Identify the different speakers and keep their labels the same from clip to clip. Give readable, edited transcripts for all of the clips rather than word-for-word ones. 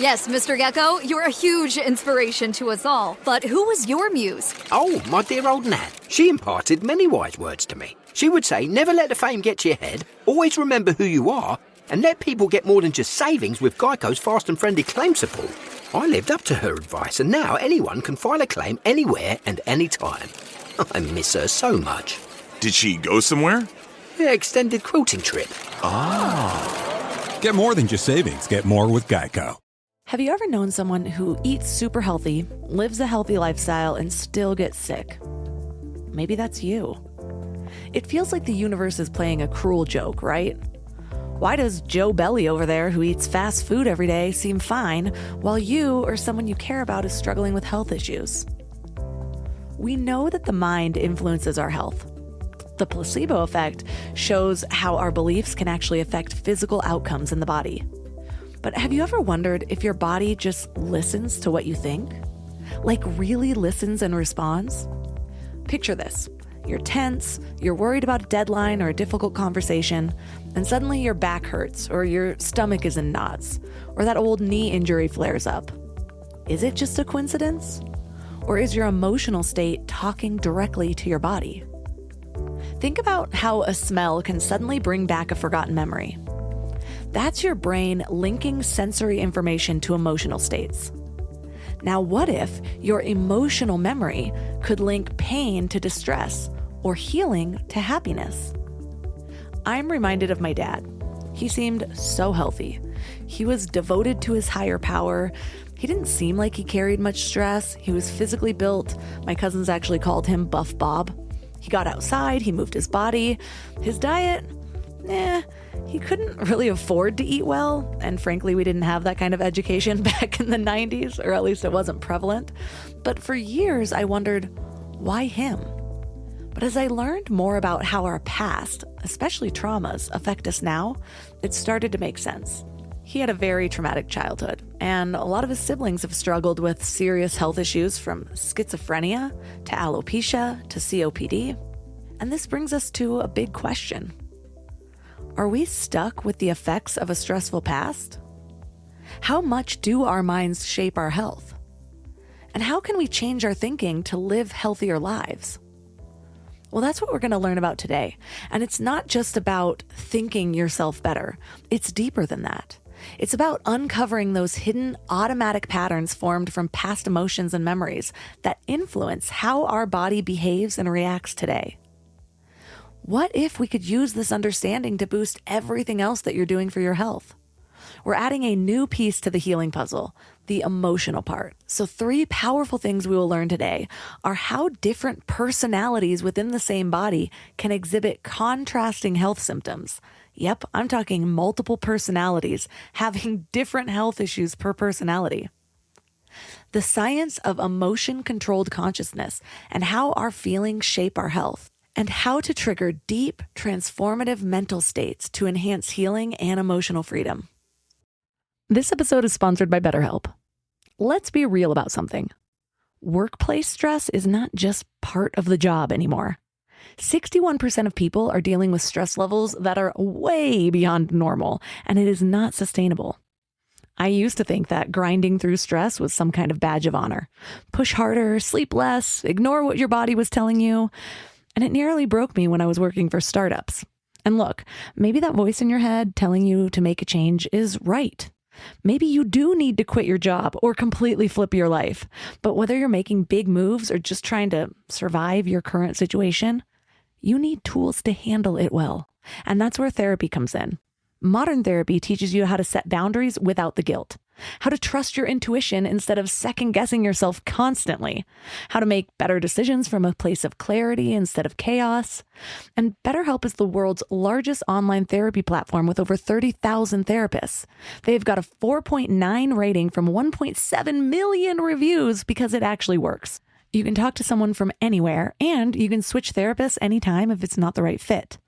Speaker 1: Yes, Mr. Gecko, you're a huge inspiration to us all. But who was your muse?
Speaker 2: Oh, my dear old Nan. She imparted many wise words to me. She would say, never let the fame get to your head, always remember who you are, and let people get more than just savings with Geico's fast and friendly claim support. I lived up to her advice, and now anyone can file a claim anywhere and anytime. I miss her so much.
Speaker 3: Did she go somewhere?
Speaker 2: Yeah, extended quilting trip.
Speaker 3: Ah.
Speaker 4: Get more than just savings. Get more with Geico.
Speaker 5: Have you ever known someone who eats super healthy, lives a healthy lifestyle, and still gets sick? Maybe that's you. It feels like the universe is playing a cruel joke, right? Why does Joe Belly over there, who eats fast food every day, seem fine, while you or someone you care about is struggling with health issues? We know that the mind influences our health. The placebo effect shows how our beliefs can actually affect physical outcomes in the body. But have you ever wondered if your body just listens to what you think? Like really listens and responds? Picture this. You're tense, you're worried about a deadline or a difficult conversation, and suddenly your back hurts or your stomach is in knots, or that old knee injury flares up. Is it just a coincidence? Or is your emotional state talking directly to your body? Think about how a smell can suddenly bring back a forgotten memory. That's your brain linking sensory information to emotional states. Now, what if your emotional memory could link pain to distress or healing to happiness? I'm reminded of my dad. He seemed so healthy. He was devoted to his higher power. He didn't seem like he carried much stress. He was physically built. My cousins actually called him Buff Bob. He got outside, he moved his body. His diet, he couldn't really afford to eat well, and frankly, we didn't have that kind of education back in the 90s, or at least it wasn't prevalent. But for years, I wondered, why him? But as I learned more about how our past, especially traumas, affect us now, it started to make sense. He had a very traumatic childhood, and a lot of his siblings have struggled with serious health issues from schizophrenia to alopecia to COPD. And this brings us to a big question. Are we stuck with the effects of a stressful past? How much do our minds shape our health? And how can we change our thinking to live healthier lives? Well, that's what we're going to learn about today. And it's not just about thinking yourself better. It's deeper than that. It's about uncovering those hidden automatic patterns formed from past emotions and memories that influence how our body behaves and reacts today. What if we could use this understanding to boost everything else that you're doing for your health? We're adding a new piece to the healing puzzle, the emotional part. So 3 powerful things we will learn today are how different personalities within the same body can exhibit contrasting health symptoms. Yep, I'm talking multiple personalities having different health issues per personality. The science of emotion-controlled consciousness and how our feelings shape our health, and how to trigger deep, transformative mental states to enhance healing and emotional freedom. This episode is sponsored by BetterHelp. Let's be real about something. Workplace stress is not just part of the job anymore. 61% of people are dealing with stress levels that are way beyond normal, and it is not sustainable. I used to think that grinding through stress was some kind of badge of honor. Push harder, sleep less, ignore what your body was telling you. And it nearly broke me when I was working for startups. And look, maybe that voice in your head telling you to make a change is right. Maybe you do need to quit your job or completely flip your life. But whether you're making big moves or just trying to survive your current situation, you need tools to handle it well. And that's where therapy comes in. Modern therapy teaches you how to set boundaries without the guilt, how to trust your intuition instead of second-guessing yourself constantly, how to make better decisions from a place of clarity instead of chaos. And BetterHelp is the world's largest online therapy platform with over 30,000 therapists. They've got a 4.9 rating from 1.7 million reviews because it actually works. You can talk to someone from anywhere, and you can switch therapists anytime if it's not the right fit.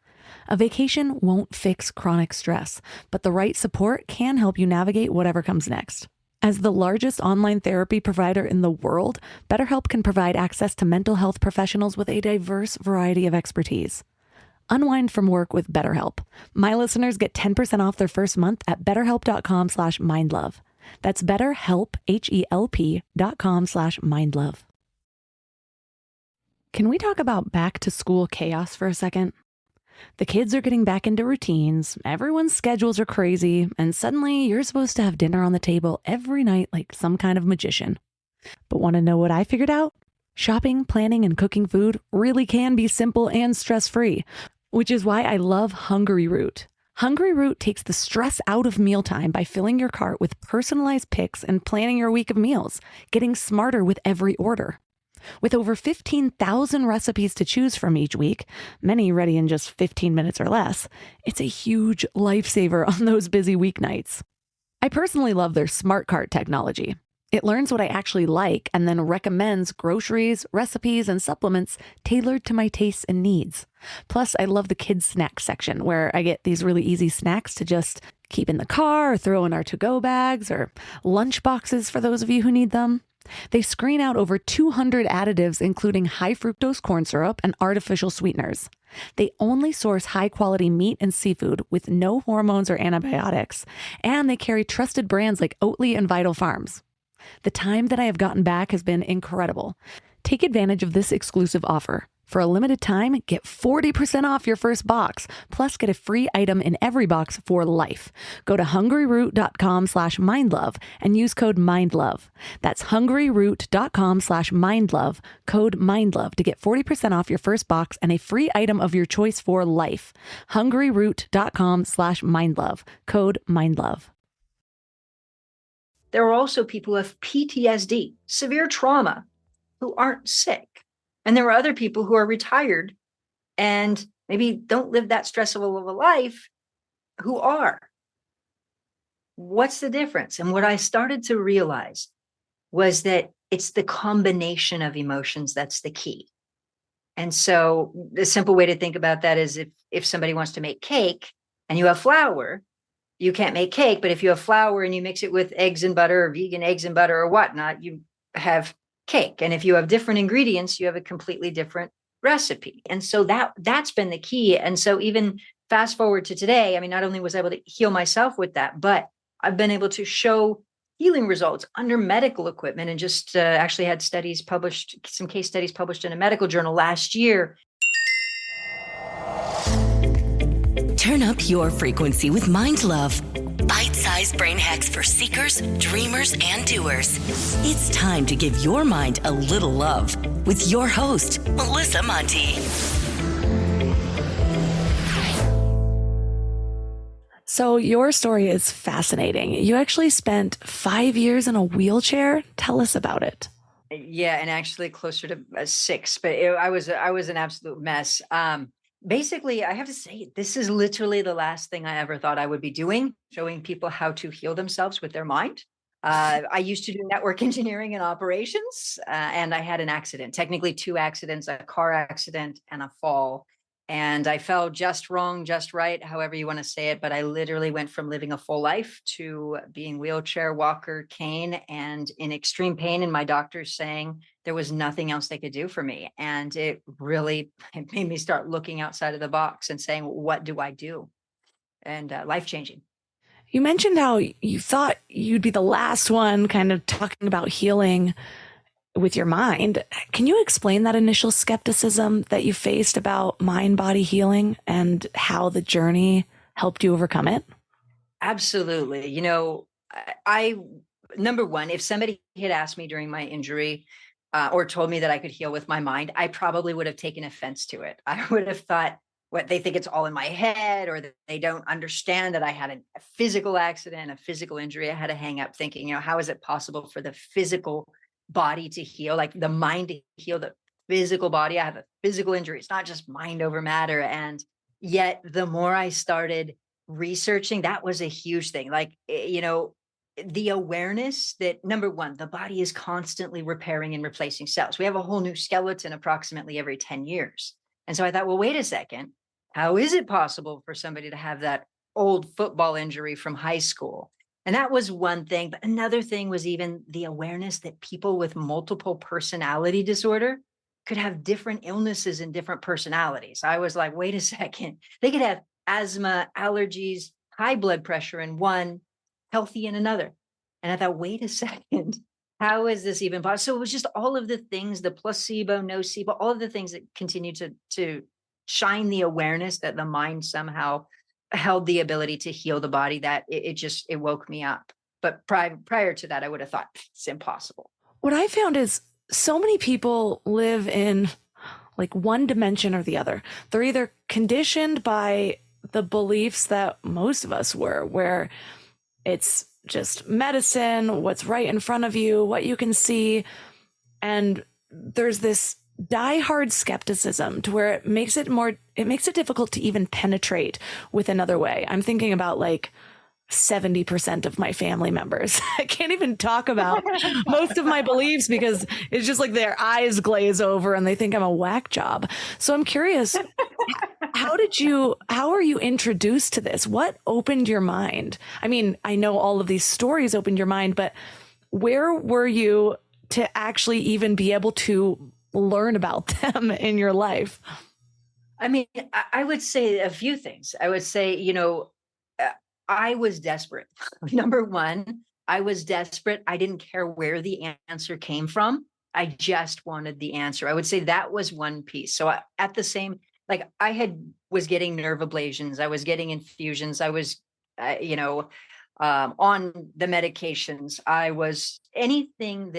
Speaker 5: A vacation won't fix chronic stress, but the right support can help you navigate whatever comes next. As the largest online therapy provider in the world, BetterHelp can provide access to mental health professionals with a diverse variety of expertise. Unwind from work with BetterHelp. My listeners get 10% off their first month at betterhelp.com/mindlove. That's BetterHelp, HELP.com/mindlove. Can we talk about back to school chaos for a second? The kids are getting back into routines, everyone's schedules are crazy, and suddenly you're supposed to have dinner on the table every night like some kind of magician. But want to know what I figured out? Shopping, planning, and cooking food really can be simple and stress-free, which is why I love Hungry Root. Hungry Root takes the stress out of mealtime by filling your cart with personalized picks and planning your week of meals, getting smarter with every order. With over 15,000 recipes to choose from each week, many ready in just 15 minutes or less, it's a huge lifesaver on those busy weeknights. I personally love their smart cart technology. It learns what I actually like and then recommends groceries, recipes, and supplements tailored to my tastes and needs. Plus, I love the kids' snack section where I get these really easy snacks to just keep in the car or throw in our to-go bags or lunch boxes for those of you who need them. They screen out over 200 additives, including high fructose corn syrup and artificial sweeteners. They only source high-quality meat and seafood with no hormones or antibiotics, and they carry trusted brands like Oatly and Vital Farms. The time that I have gotten back has been incredible. Take advantage of this exclusive offer. For a limited time, get 40% off your first box, plus get a free item in every box for life. Go to hungryroot.com/mindlove and use code MINDLOVE. That's hungryroot.com/mindlove, code MINDLOVE to get 40% off your first box and a free item of your choice for life. hungryroot.com/mindlove, code MINDLOVE.
Speaker 6: There are also people who have PTSD, severe trauma, who aren't sick. And there are other people who are retired and maybe don't live that stressful of a life who are. What's the difference? And what I started to realize was that it's the combination of emotions that's the key. And so the simple way to think about that is if somebody wants to make cake and you have flour, you can't make cake, but if you have flour and you mix it with eggs and butter or vegan eggs and butter or whatnot, you have cake. And if you have different ingredients, you have a completely different recipe. And so that's been the key. And so even fast forward to today, I mean, not only was I able to heal myself with that, but I've been able to show healing results under medical equipment and just actually had studies published, some case studies published in a medical journal last year.
Speaker 7: Turn up your frequency with Mind Love. Bite-sized brain hacks for seekers, dreamers, and doers. It's time to give your mind a little love with your host, Melissa Monti.
Speaker 5: So your story is fascinating. You actually spent 5 years in a wheelchair. Tell us about it.
Speaker 6: Yeah, and actually closer to 6, but I was an absolute mess. Basically, I have to say, this is literally the last thing I ever thought I would be doing, showing people how to heal themselves with their mind. I used to do network engineering and operations, and I had an accident, technically 2 accidents, a car accident and a fall. And I fell just wrong, just right, however you want to say it. But I literally went from living a full life to being wheelchair, walker, cane, and in extreme pain. And my doctors saying there was nothing else they could do for me. And it made me start looking outside of the box and saying, what do I do? And life-changing.
Speaker 5: You mentioned how you thought you'd be the last one kind of talking about healing with your mind. Can you explain that initial skepticism that you faced about mind-body healing and how the journey helped you overcome it?
Speaker 6: Absolutely. You know, I number one, if somebody had asked me during my injury or told me that I could heal with my mind, I probably would have taken offense to it. I would have thought, what, they think it's all in my head, or that they don't understand that I had a physical accident, a physical injury. I had to hang up thinking, you know, how is it possible for the physical body to heal, like the mind to heal the physical body? I have a physical injury. It's not just mind over matter. And yet the more I started researching, that was a huge thing. Like, you know, the awareness that, number one, the body is constantly repairing and replacing cells. We have a whole new skeleton approximately every 10 years. And so I thought, well, wait a second. How is it possible for somebody to have that old football injury from high school? And that was one thing. But another thing was even the awareness that people with multiple personality disorder could have different illnesses and different personalities. I was like, wait a second. They could have asthma, allergies, high blood pressure in one, healthy in another. And I thought, wait a second, how is this even possible? So it was just all of the things, the placebo, nocebo, all of the things that continue to shine the awareness that the mind somehow held the ability to heal the body, that it woke me up. But prior to that, I would have thought it's impossible.
Speaker 5: What I found is so many people live in like one dimension or the other. They're either conditioned by the beliefs that most of us were, where it's just medicine, what's right in front of you, what you can see. And there's this diehard skepticism to where it makes it difficult to even penetrate with another way. I'm thinking about like 70% of my family members. I can't even talk about most of my beliefs because it's just like their eyes glaze over and they think I'm a whack job. So I'm curious, how are you introduced to this? What opened your mind? I mean, I know all of these stories opened your mind, but where were you to actually even be able to learn about them in your life?
Speaker 6: I mean, I would say a few things. I would say, I was desperate. Number one, I was desperate. I didn't care where the answer came from. I just wanted the answer. I would say that was one piece. So at the same, like was getting nerve ablations. I was getting infusions. I was, on the medications. I was anything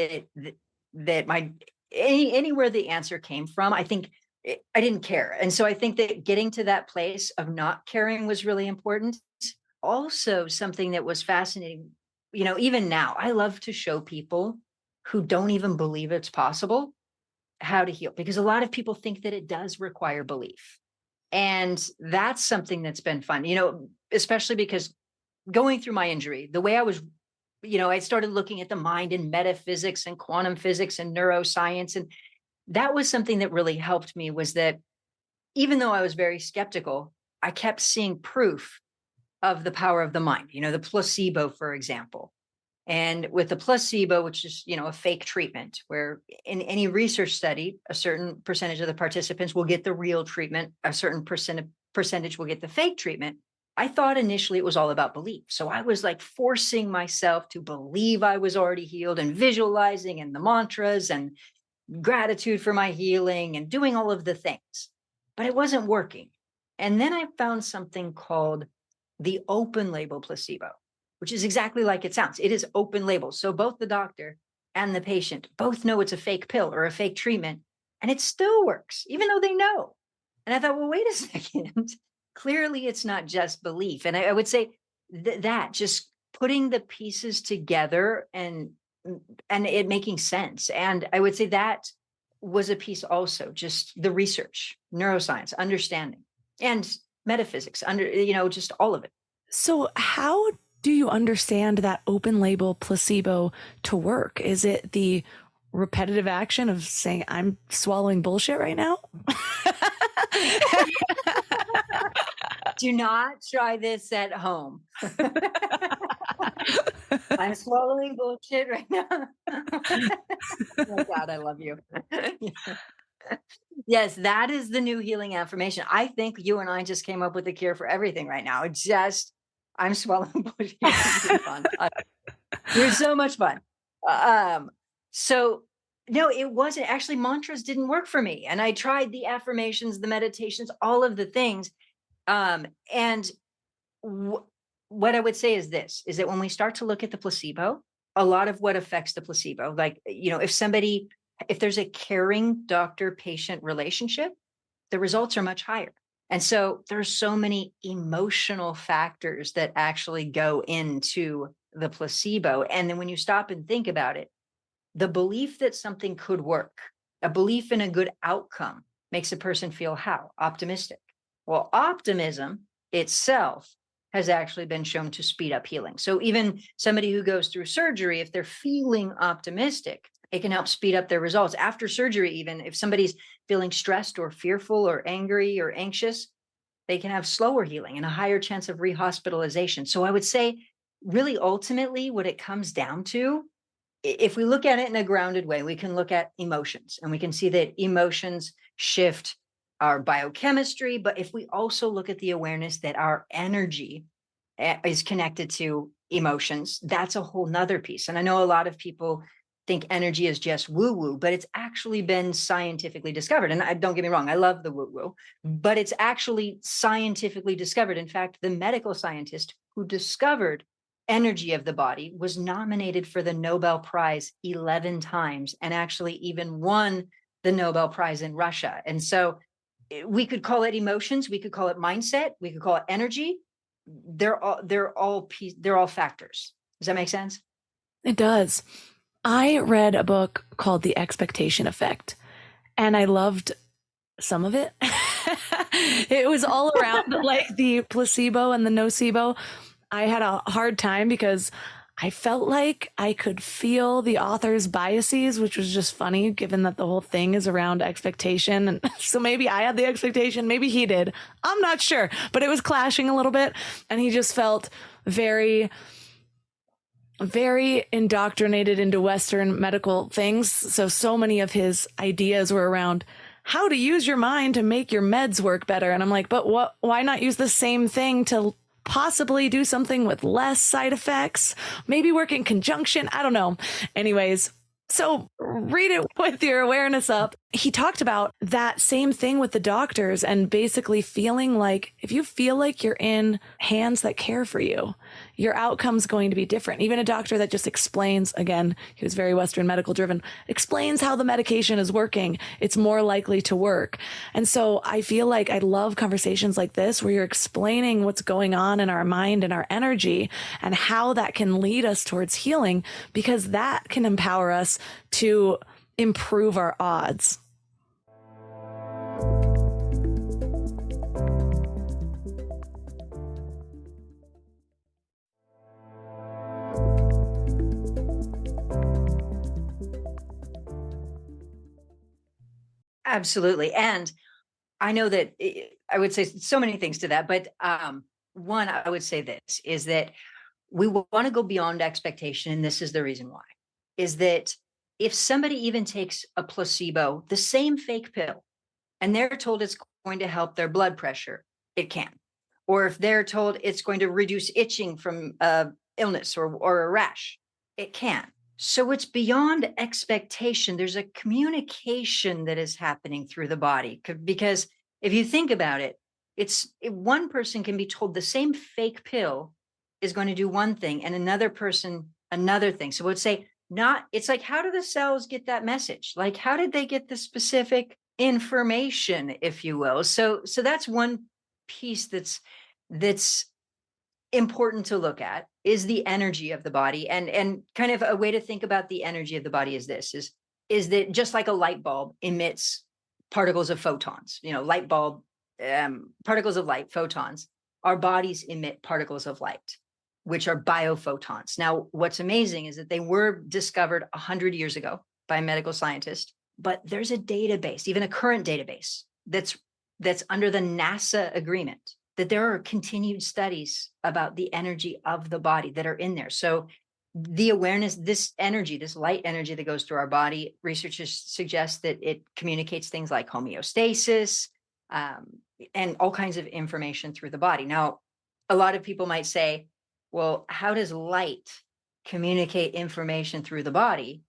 Speaker 6: anywhere the answer came from, I think I didn't care. And so I think that getting to that place of not caring was really important. Also, something that was fascinating, even now, I love to show people who don't even believe it's possible how to heal, because a lot of people think that it does require belief. And that's something that's been fun, especially because going through my injury, the way I was, I started looking at the mind and metaphysics and quantum physics and neuroscience. And that was something that really helped me, was that even though I was very skeptical, I kept seeing proof of the power of the mind, the placebo, for example. And with the placebo, which is, a fake treatment, where in any research study, a certain percentage of the participants will get the real treatment, a certain percentage will get the fake treatment. I thought initially it was all about belief. So I was like forcing myself to believe I was already healed and visualizing and the mantras and gratitude for my healing and doing all of the things, but it wasn't working. And then I found something called the open label placebo, which is exactly like it sounds. It is open label. So both the doctor and the patient both know it's a fake pill or a fake treatment, and it still works, even though they know. And I thought, well, wait a second. Clearly, it's not just belief. And I would say that just putting the pieces together and it making sense. And I would say that was a piece also, just the research, neuroscience, understanding, and metaphysics, just all of it.
Speaker 5: So how do you understand that open label placebo to work? Is it the repetitive action of saying, I'm swallowing bullshit right now?
Speaker 6: Do not try this at home. I'm swallowing bullshit right now. Oh my God, I love you. Yes, that is the new healing affirmation. I think you and I just came up with a cure for everything right now. I'm swallowing bullshit. It's fun. You're so much fun. So no, it wasn't. Actually, mantras didn't work for me. And I tried the affirmations, the meditations, all of the things. And what I would say is this, is that when we start to look at the placebo, a lot of what affects the placebo, like, if there's a caring doctor-patient relationship, the results are much higher. And so there's so many emotional factors that actually go into the placebo. And then when you stop and think about it, the belief that something could work, a belief in a good outcome, makes a person feel how? Optimistic. Well, optimism itself has actually been shown to speed up healing. So even somebody who goes through surgery, if they're feeling optimistic, it can help speed up their results. After surgery, even if somebody's feeling stressed or fearful or angry or anxious, they can have slower healing and a higher chance of rehospitalization. So I would say, really, ultimately, what it comes down to, if we look at it in a grounded way, we can look at emotions, and we can see that emotions shift our biochemistry. But if we also look at the awareness that our energy is connected to emotions, that's a whole nother piece. And I know a lot of people think energy is just woo-woo, but it's actually been scientifically discovered. And don't get me wrong, I love the woo-woo, but it's actually scientifically discovered. In fact, the medical scientist who discovered energy of the body was nominated for the Nobel Prize 11 times and actually even won the Nobel Prize in Russia. And so we could call it emotions, we could call it mindset, we could call it energy. They're all factors. Does that make sense?
Speaker 5: It does. I read a book called The Expectation Effect, and I loved some of it. It was all around like the placebo and the nocebo. I had a hard time because I felt like I could feel the author's biases, which was just funny given that the whole thing is around expectation. And so maybe I had the expectation, maybe he did. I'm not sure, but it was clashing a little bit. And he just felt very indoctrinated into Western medical things. So many of his ideas were around how to use your mind to make your meds work better. And I'm like, but why not use the same thing to possibly do something with less side effects? Maybe work in conjunction. I don't know. Anyways, so read it with your awareness up. He talked about that same thing with the doctors and basically feeling like if you feel like you're in hands that care for you, your outcome's going to be different. Even a doctor that just explains, again, he was very Western medical driven, explains how the medication is working, it's more likely to work. And so I feel like I love conversations like this where you're explaining what's going on in our mind and our energy and how that can lead us towards healing, because that can empower us to improve our odds.
Speaker 6: Absolutely. And I know that I would say so many things to that, but one, I would say this is that we want to go beyond expectation. And this is the reason why, is that if somebody even takes a placebo, the same fake pill, and they're told it's going to help their blood pressure, it can. Or if they're told it's going to reduce itching from illness or a rash, it can. So it's beyond expectation. There's a communication that is happening through the body, because if you think about it, one person can be told the same fake pill is going to do one thing and another person another thing. So let's say it's like, how do the cells get that message? Like, how did they get the specific information, if you will? So that's one piece that's important to look at, is the energy of the body. And kind of a way to think about the energy of the body is this, is that just like a light bulb emits particles of photons, light bulb, particles of light, photons, our bodies emit particles of light, which are biophotons. Now, what's amazing is that they were discovered 100 years ago by a medical scientist, but there's a database, even a current database, that's under the NASA agreement, that there are continued studies about the energy of the body that are in there. So the awareness, this energy, this light energy that goes through our body, researchers suggest that it communicates things like homeostasis, and all kinds of information through the body. Now, a lot of people might say, well, how does light communicate information through the body?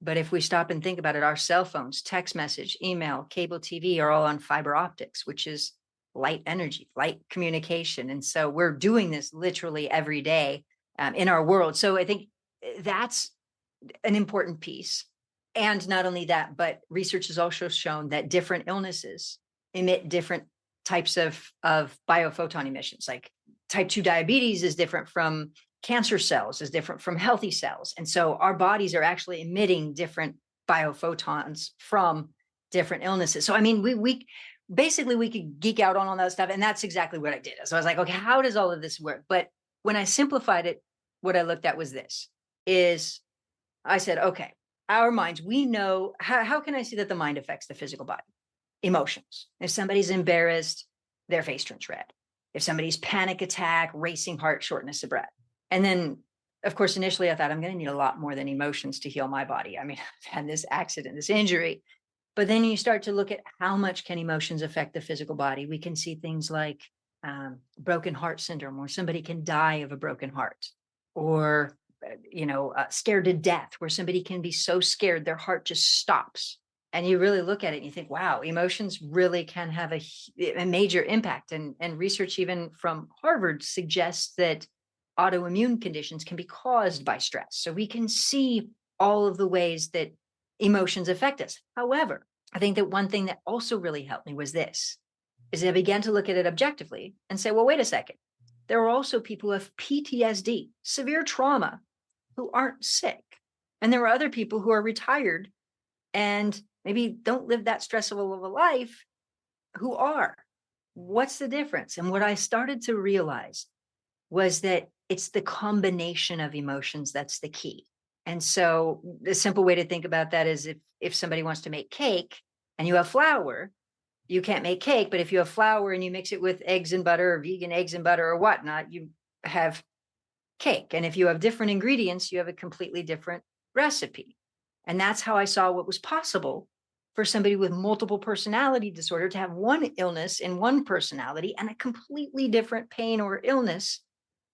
Speaker 6: But if we stop and think about it, our cell phones, text message, email, cable TV are all on fiber optics, which is light energy, light communication. And so we're doing this literally every day in our world. So I think that's an important piece. And not only that, but research has also shown that different illnesses emit different types of biophoton emissions. Like type 2 diabetes is different from cancer cells, is different from healthy cells. And so our bodies are actually emitting different biophotons from different illnesses. So, I mean, we basically, we could geek out on all that stuff. And that's exactly what I did. So I was like, okay, how does all of this work? But when I simplified it, what I looked at was this, is I said, okay, our minds, we know, how can I see that the mind affects the physical body? Emotions. If somebody's embarrassed, their face turns red. If somebody's panic attack, racing heart, shortness of breath. And then, of course, initially I thought I'm going to need a lot more than emotions to heal my body. I mean, I've had this accident, this injury. But then you start to look at how much can emotions affect the physical body. We can see things like broken heart syndrome, where somebody can die of a broken heart. or, scared to death, where somebody can be so scared, their heart just stops. And you really look at it and you think, wow, emotions really can have a major impact. And research even from Harvard suggests that autoimmune conditions can be caused by stress. So we can see all of the ways that emotions affect us. However, I think that one thing that also really helped me was this, is I began to look at it objectively and say, well, wait a second. There are also people who have PTSD, severe trauma, who aren't sick. And there are other people who are retired and maybe don't live that stressful of a life who are. What's the difference? And what I started to realize was that it's the combination of emotions that's the key. And so the simple way to think about that is if somebody wants to make cake and you have flour, you can't make cake, but if you have flour and you mix it with eggs and butter or vegan eggs and butter or whatnot, you have cake. And if you have different ingredients, you have a completely different recipe. And that's how I saw what was possible for somebody with multiple personality disorder to have one illness in one personality and a completely different pain or illness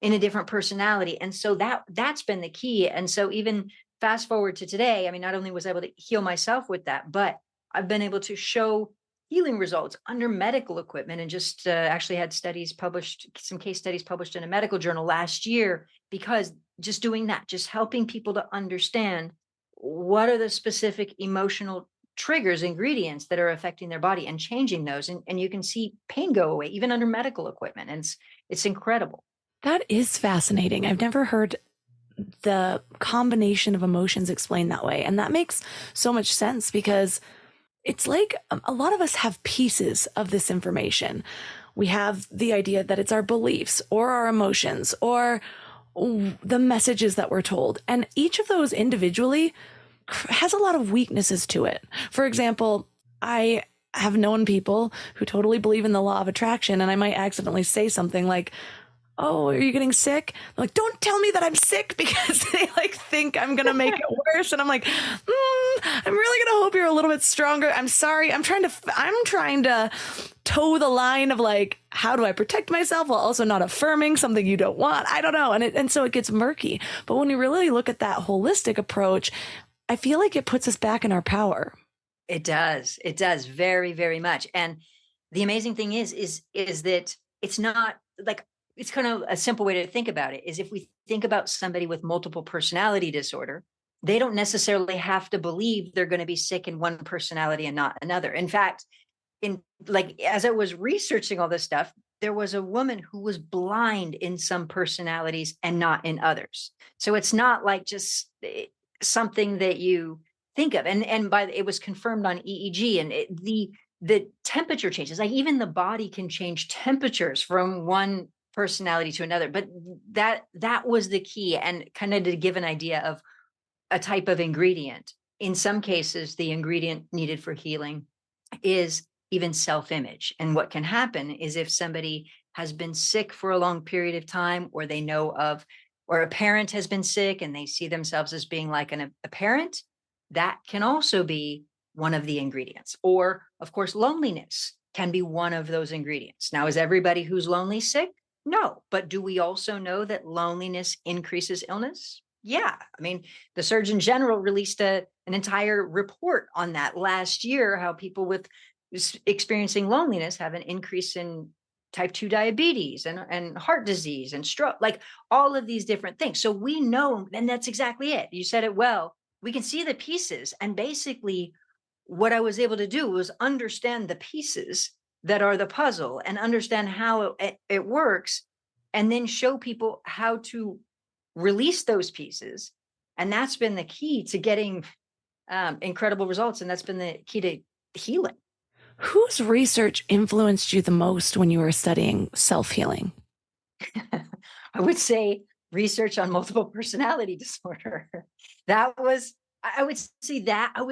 Speaker 6: in a different personality. And so that's been the key. And so even fast forward to today, I mean, not only was I able to heal myself with that, but I've been able to show healing results under medical equipment, and just actually had studies published, some case studies published in a medical journal last year, because just doing that, just helping people to understand what are the specific emotional triggers, ingredients that are affecting their body and changing those. And you can see pain go away, even under medical equipment. And it's incredible.
Speaker 5: That is fascinating. I've never heard the combination of emotions explained that way. And that makes so much sense, because it's like a lot of us have pieces of this information. We have the idea that it's our beliefs or our emotions or the messages that we're told. And each of those individually has a lot of weaknesses to it. For example, I have known people who totally believe in the law of attraction, and I might accidentally say something like, oh, are you getting sick? They're like, don't tell me that I'm sick, because they think I'm going to make it worse. And I'm like, I'm really going to hope you're a little bit stronger. I'm sorry. I'm trying to toe the line of how do I protect myself while also not affirming something you don't want? I don't know. And so it gets murky. But when you really look at that holistic approach, I feel like it puts us back in our power.
Speaker 6: It does. It does very, very much. And the amazing thing is that it's not it's kind of a simple way to think about it is, if we think about somebody with multiple personality disorder, they don't necessarily have to believe they're going to be sick in one personality and not another. In fact, as I was researching all this stuff, there was a woman who was blind in some personalities and not in others. So it's not just something that you think of. And it was confirmed on EEG, and the temperature changes. Even the body can change temperatures from one personality to another. But that was the key, and kind of to give an idea of a type of ingredient. In some cases, the ingredient needed for healing is even self-image. And what can happen is, if somebody has been sick for a long period of time, or they know of, or a parent has been sick and they see themselves as being like a parent, that can also be one of the ingredients. Or, of course, loneliness can be one of those ingredients. Now, is everybody who's lonely sick? No. But do we also know that loneliness increases illness? Yeah. I mean, the Surgeon General released an entire report on that last year, how people with experiencing loneliness have an increase in type 2 diabetes and heart disease and stroke, all of these different things. So we know, and that's exactly it. You said it well. We can see the pieces. And basically what I was able to do was understand the pieces that are the puzzle and understand how it works, and then show people how to release those pieces. And that's been the key to getting incredible results. And that's been the key to healing.
Speaker 5: Whose research influenced you the most when you were studying self-healing?
Speaker 6: I would say research on multiple personality disorder. I would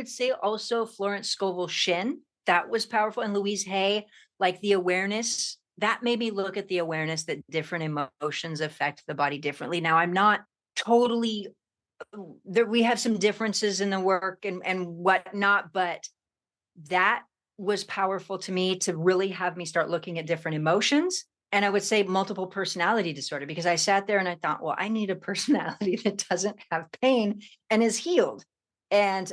Speaker 6: say also Florence Scovel Shinn. That was powerful. And Louise Hay, the awareness, that made me look at the awareness that different emotions affect the body differently. Now, I'm not totally there. We have some differences in the work and whatnot, but that was powerful to me, to really have me start looking at different emotions And I would say multiple personality disorder, because I sat there and I thought, well, I need a personality that doesn't have pain and is healed. And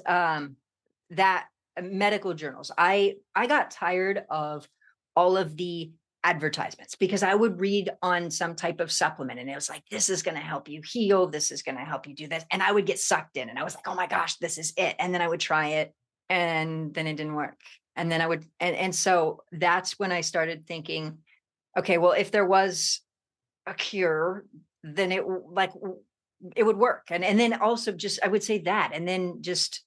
Speaker 6: that medical journals, I got tired of all of the advertisements, because I would read on some type of supplement and it was like, this is going to help you heal. This is going to help you do this. And I would get sucked in and I was like, oh my gosh, this is it. And then I would try it and then it didn't work. And then I would, and so that's when I started thinking, okay, well, if there was a cure, then it would work. And then also just, I would say that, and then just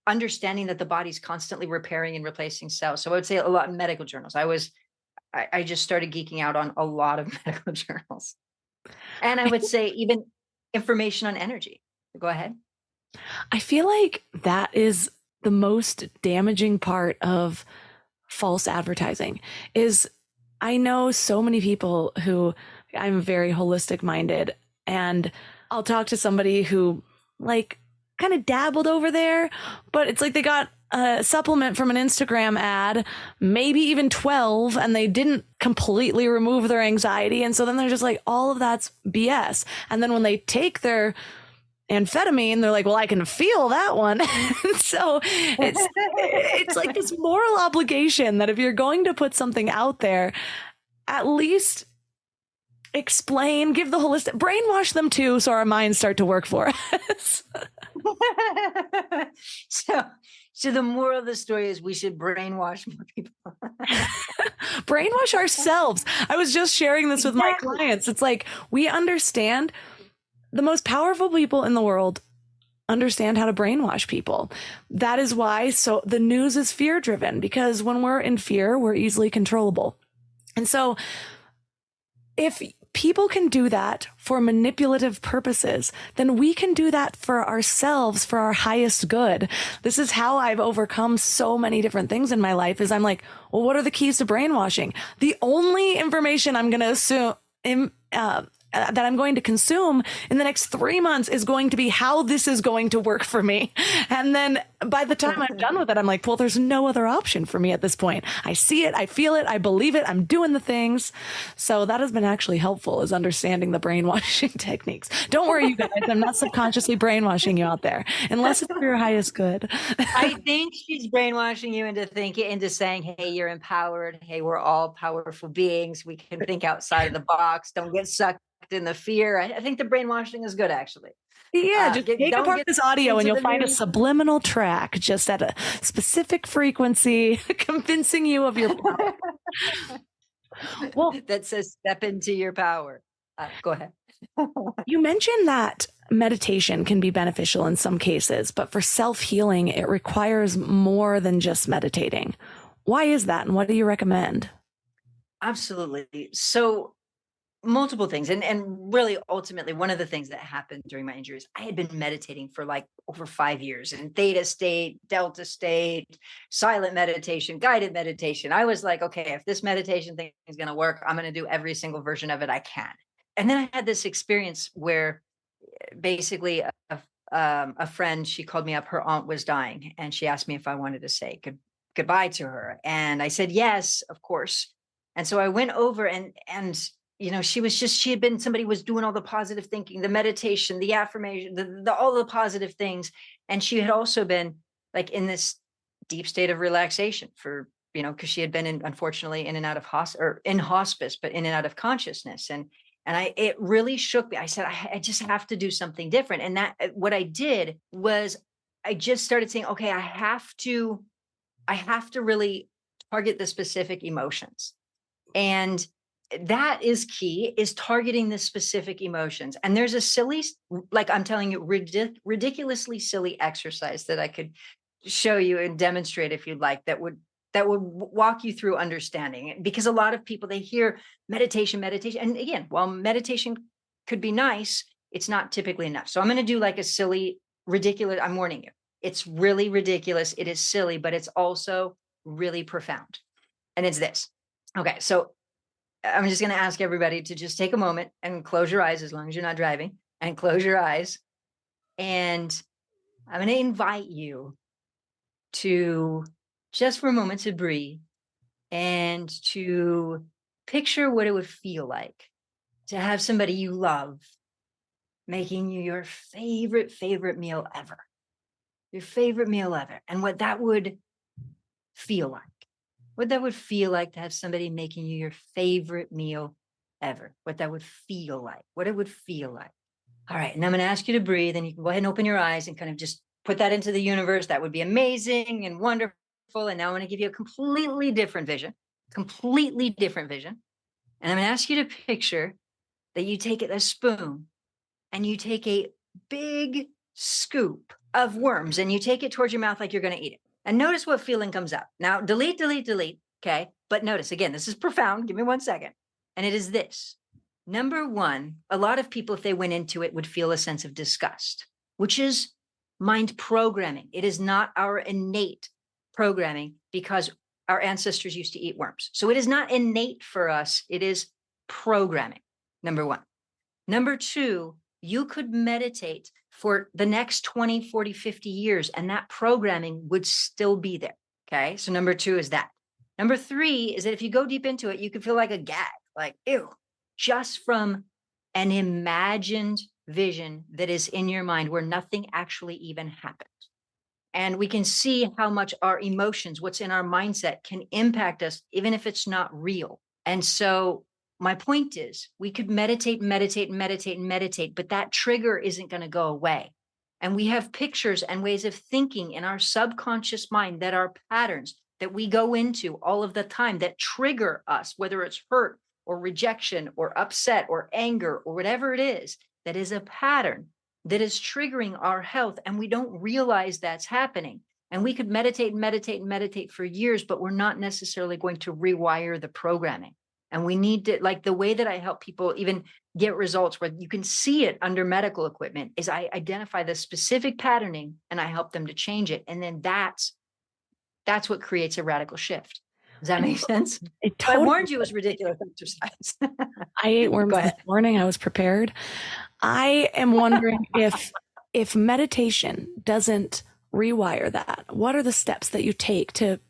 Speaker 6: understanding that the body's constantly repairing and replacing cells. So I would say a lot in medical journals. I just started geeking out on a lot of medical journals. And I would say even information on energy. Go ahead.
Speaker 5: I feel like that is the most damaging part of false advertising. Is I know so many people who, I'm very holistic minded, and I'll talk to somebody who like kind of dabbled over there, but it's like they got a supplement from an Instagram ad, maybe even 12, and they didn't completely remove their anxiety. And so then they're just like, all of that's BS. And then when they take their amphetamine, they're like, well, I can feel that one. So it's like this moral obligation that if you're going to put something out there, at least explain, give the holistic, brainwash them too, so our minds start to work for us.
Speaker 6: So the moral of the story is we should brainwash more people.
Speaker 5: Brainwash ourselves. I was just sharing this with my clients. It's like, we understand, the most powerful people in the world understand how to brainwash people. That is why the news is fear driven, because when we're in fear, we're easily controllable. And so if people can do that for manipulative purposes, then we can do that for ourselves, for our highest good. This is how I've overcome so many different things in my life, is I'm like, well, what are the keys to brainwashing? The only information I'm going to assume that I'm going to consume in the next 3 months is going to be how this is going to work for me. And then by the time I'm done with it, I'm like, well, there's no other option for me at this point. I see it, I feel it, I believe it, I'm doing the things. So that has been actually helpful, is understanding the brainwashing techniques. Don't worry, you guys, I'm not subconsciously brainwashing you out there, unless it's for your highest good.
Speaker 6: I think she's brainwashing you into saying, hey, you're empowered. Hey, we're all powerful beings. We can think outside of the box. Don't get sucked in the fear. I think the brainwashing is good, actually.
Speaker 5: Yeah, just take apart this audio and you'll find a subliminal track just at a specific frequency convincing you of your power.
Speaker 6: Well, that says step into your power. Go ahead.
Speaker 5: You mentioned that meditation can be beneficial in some cases, but for self-healing, it requires more than just meditating. Why is that, and what do you recommend?
Speaker 6: Absolutely. So multiple things. And really, ultimately, one of the things that happened during my injuries, I had been meditating for like over 5 years in theta state, delta state, silent meditation, guided meditation. I was like, okay, if this meditation thing is going to work, I'm going to do every single version of it I can. And then I had this experience where basically a friend, she called me up, her aunt was dying, and she asked me if I wanted to say goodbye to her. And I said, yes, of course. And so I went over and she had been, somebody was doing all the positive thinking, the meditation, the affirmation, all the positive things. And she had also been like in this deep state of relaxation for, because she had been unfortunately in and out of hospice, but in and out of consciousness. And it really shook me. I said, I just have to do something different. And what I did was I just started saying, okay, I have to really target the specific emotions. And that is key, is targeting the specific emotions. And there's a silly, like I'm telling you, ridiculously silly exercise that I could show you and demonstrate if you'd like, that would walk you through understanding it. Because a lot of people, they hear meditation. And again, while meditation could be nice, it's not typically enough. So I'm going to do like a silly, ridiculous, I'm warning you, it's really ridiculous. It is silly, but it's also really profound. And it's this. Okay, so I'm just going to ask everybody to just take a moment and close your eyes, as long as you're not driving, and close your eyes. And I'm going to invite you to just for a moment to breathe and to picture what it would feel like to have somebody you love making you your favorite meal ever. Your favorite meal ever. And what that would feel like. What that would feel like to have somebody making you your favorite meal ever. What that would feel like. What it would feel like. All right. And I'm going to ask you to breathe, and you can go ahead and open your eyes and kind of just put that into the universe. That would be amazing and wonderful. And now I'm going to give you a completely different vision. Completely different vision. And I'm going to ask you to picture that you take a spoon and you take a big scoop of worms and you take it towards your mouth like you're going to eat it. And notice what feeling comes up. Now, delete. Okay. But notice again, this is profound. Give me 1 second. And it is this. Number one, a lot of people, if they went into it, would feel a sense of disgust, which is mind programming. It is not our innate programming because our ancestors used to eat worms. So it is not innate for us. It is programming. Number one. Number two, you could meditate for the next 20, 40, 50 years, and that programming would still be there. Okay. So number two is that. Number three is that if you go deep into it, you could feel like a gag, like, ew, just from an imagined vision that is in your mind where nothing actually even happened. And we can see how much our emotions, what's in our mindset, can impact us, even if it's not real. And so my point is, we could meditate, but that trigger isn't going to go away. And we have pictures and ways of thinking in our subconscious mind that are patterns that we go into all of the time that trigger us, whether it's hurt or rejection or upset or anger or whatever it is, that is a pattern that is triggering our health. And we don't realize that's happening. And we could meditate for years, but we're not necessarily going to rewire the programming. And we need to, like the way that I help people even get results where you can see it under medical equipment is I identify the specific patterning and I help them to change it. And then that's what creates a radical shift. Does that make sense? I warned you it was ridiculous exercise.
Speaker 5: I ate worms this morning. I was prepared. I am wondering if meditation doesn't rewire that, what are the steps that you take to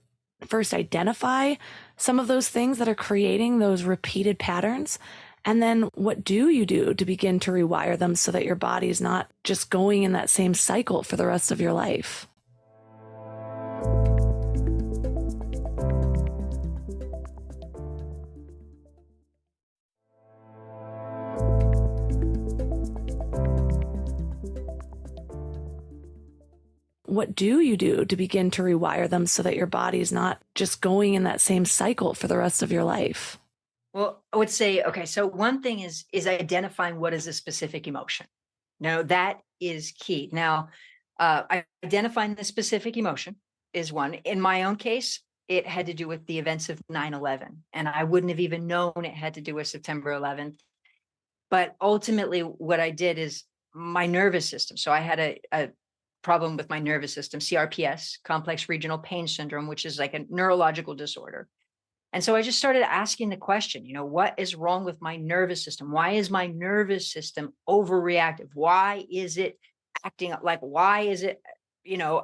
Speaker 5: first identify some of those things that are creating those repeated patterns? And then what do you do to begin to rewire them so that your body's not just going in that same cycle for the rest of your life? What do you do to begin to rewire them so that your body's not just going in that same cycle for the rest of your life?
Speaker 6: Well, I would say, okay, so one thing is identifying what is a specific emotion. Now, that is key. Now, identifying the specific emotion is one. In my own case, it had to do with the events of 9/11, and I wouldn't have even known it had to do with September 11th. But ultimately, what I did is my nervous system. So I had a problem with my nervous system, CRPS, complex regional pain syndrome, which is like a neurological disorder. And so I just started asking the question, what is wrong with my nervous system? Why is my nervous system overreactive? Why is it acting up? Like, why is it,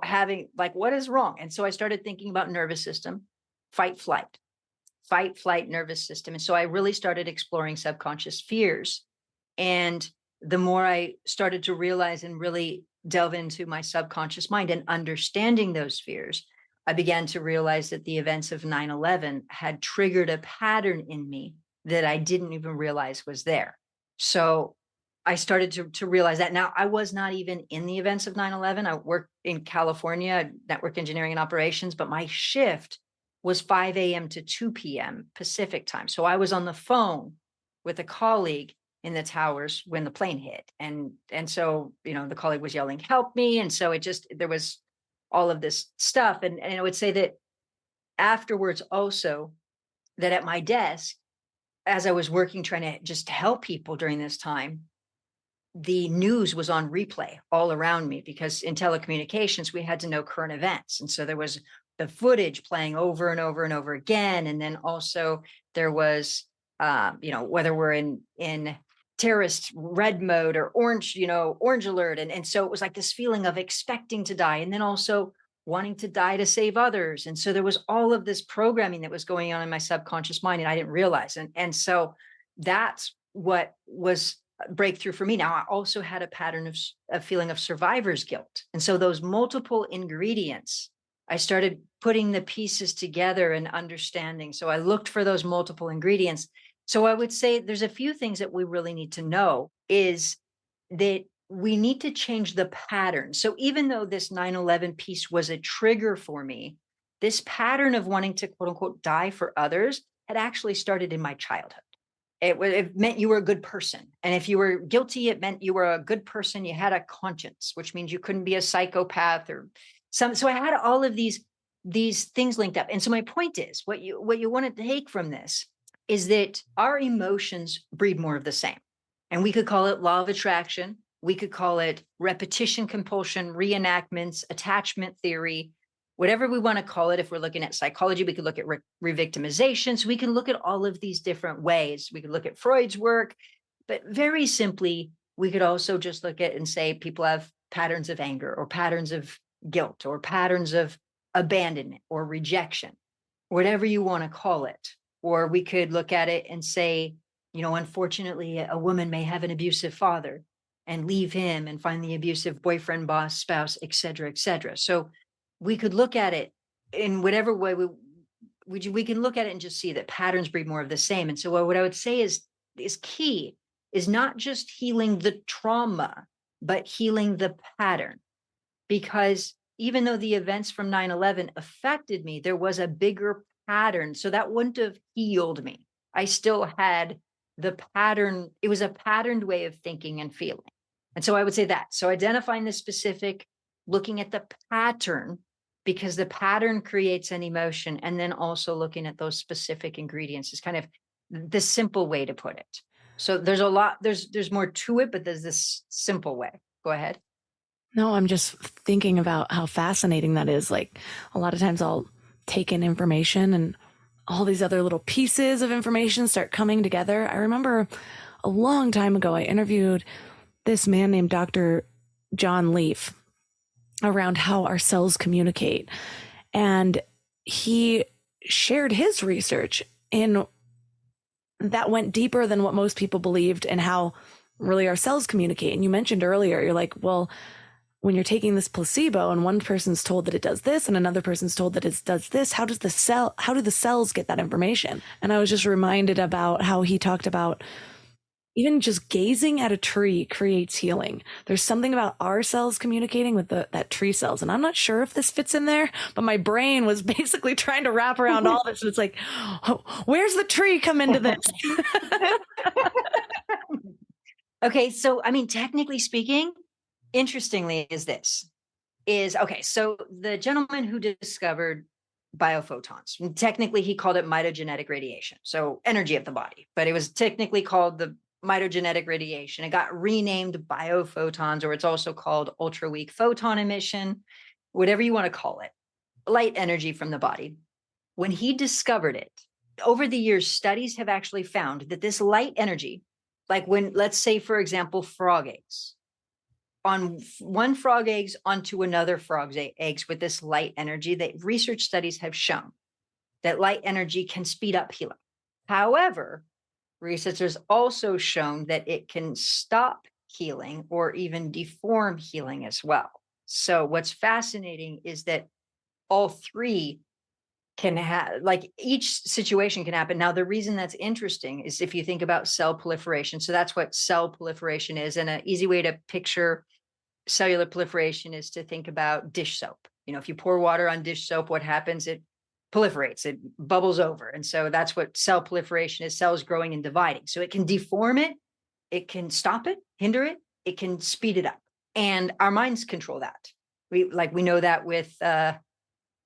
Speaker 6: having, like, what is wrong? And so I started thinking about nervous system, fight, flight, nervous system. And so I really started exploring subconscious fears. And the more I started to realize and really delve into my subconscious mind and understanding those fears, I began to realize that the events of 9/11 had triggered a pattern in me that I didn't even realize was there. So I started to realize that. Now, I was not even in the events of 9/11. I worked in California, network engineering and operations, but my shift was 5 a.m. to 2 p.m. Pacific time. So I was on the phone with a colleague in the towers when the plane hit. And so, the colleague was yelling, help me. And so there was all of this stuff. And I would say that afterwards also, that at my desk, as I was working, trying to just help people during this time, the news was on replay all around me because in telecommunications, we had to know current events. And so there was the footage playing over and over and over again. And then also there was, whether we're in terrorist red mode or orange, orange alert. And so it was like this feeling of expecting to die. And then also wanting to die to save others. And so there was all of this programming that was going on in my subconscious mind, and I didn't realize. And so that's what was a breakthrough for me. Now, I also had a pattern of a feeling of survivor's guilt. And so those multiple ingredients, I started putting the pieces together and understanding. So I looked for those multiple ingredients. So I would say there's a few things that we really need to know is that we need to change the pattern. So even though this 9/11 piece was a trigger for me, this pattern of wanting to quote unquote die for others had actually started in my childhood. It meant you were a good person. And if you were guilty, it meant you were a good person. You had a conscience, which means you couldn't be a psychopath or some. So I had all of these things linked up. And so my point is, what you want to take from this is that our emotions breed more of the same. And we could call it law of attraction. We could call it repetition compulsion, reenactments, attachment theory, whatever we want to call it. If we're looking at psychology, we could look at revictimization. So we can look at all of these different ways. We could look at Freud's work, but very simply, we could also just look at and say people have patterns of anger or patterns of guilt or patterns of abandonment or rejection, whatever you want to call it. Or we could look at it and say, unfortunately, a woman may have an abusive father and leave him and find the abusive boyfriend, boss, spouse, et cetera, et cetera. So we could look at it in whatever way we can look at it and just see that patterns breed more of the same. And so what I would say is key is not just healing the trauma, but healing the pattern. Because even though the events from 9/11 affected me, there was a bigger pattern. So that wouldn't have healed me. I still had the pattern. It was a patterned way of thinking and feeling. And so I would say that. So identifying the specific, looking at the pattern, because the pattern creates an emotion, and then also looking at those specific ingredients is kind of the simple way to put it. So there's a lot, there's more to it, but there's this simple way. Go ahead.
Speaker 5: No, I'm just thinking about how fascinating that is. Like a lot of times I'll take in information and all these other little pieces of information start coming together. I remember a long time ago, I interviewed this man named Dr. John Leaf around how our cells communicate. And he shared his research in that went deeper than what most people believed and how really our cells communicate. And you mentioned earlier, you're like, well, when you're taking this placebo and one person's told that it does this and another person's told that it does this, how do the cells get that information? And I was just reminded about how he talked about even just gazing at a tree creates healing. There's something about our cells communicating with that tree cells. And I'm not sure if this fits in there, but my brain was basically trying to wrap around all this. And it's like, oh, where's the tree come into this?
Speaker 6: Okay. So, technically speaking, interestingly so the gentleman who discovered biophotons, technically he called it mitogenetic radiation. So energy of the body, but it was technically called the mitogenetic radiation. It got renamed biophotons, or it's also called ultra weak photon emission, whatever you want to call it, light energy from the body. When he discovered it, over the years, studies have actually found that this light energy, like when, let's say, for example, frog eggs, on one frog eggs onto another frog's eggs with this light energy, that research studies have shown that light energy can speed up healing. However, researchers also shown that it can stop healing or even deform healing as well. So what's fascinating is that all three can have, like, each situation can happen. Now, the reason that's interesting is if you think about cell proliferation. So that's what cell proliferation is. And an easy way to picture cellular proliferation is to think about dish soap. If you pour water on dish soap, what happens? It proliferates, it bubbles over. And so that's what cell proliferation is, cells growing and dividing. So it can deform it, it can stop it, hinder it, it can speed it up. And our minds control that. We know that with,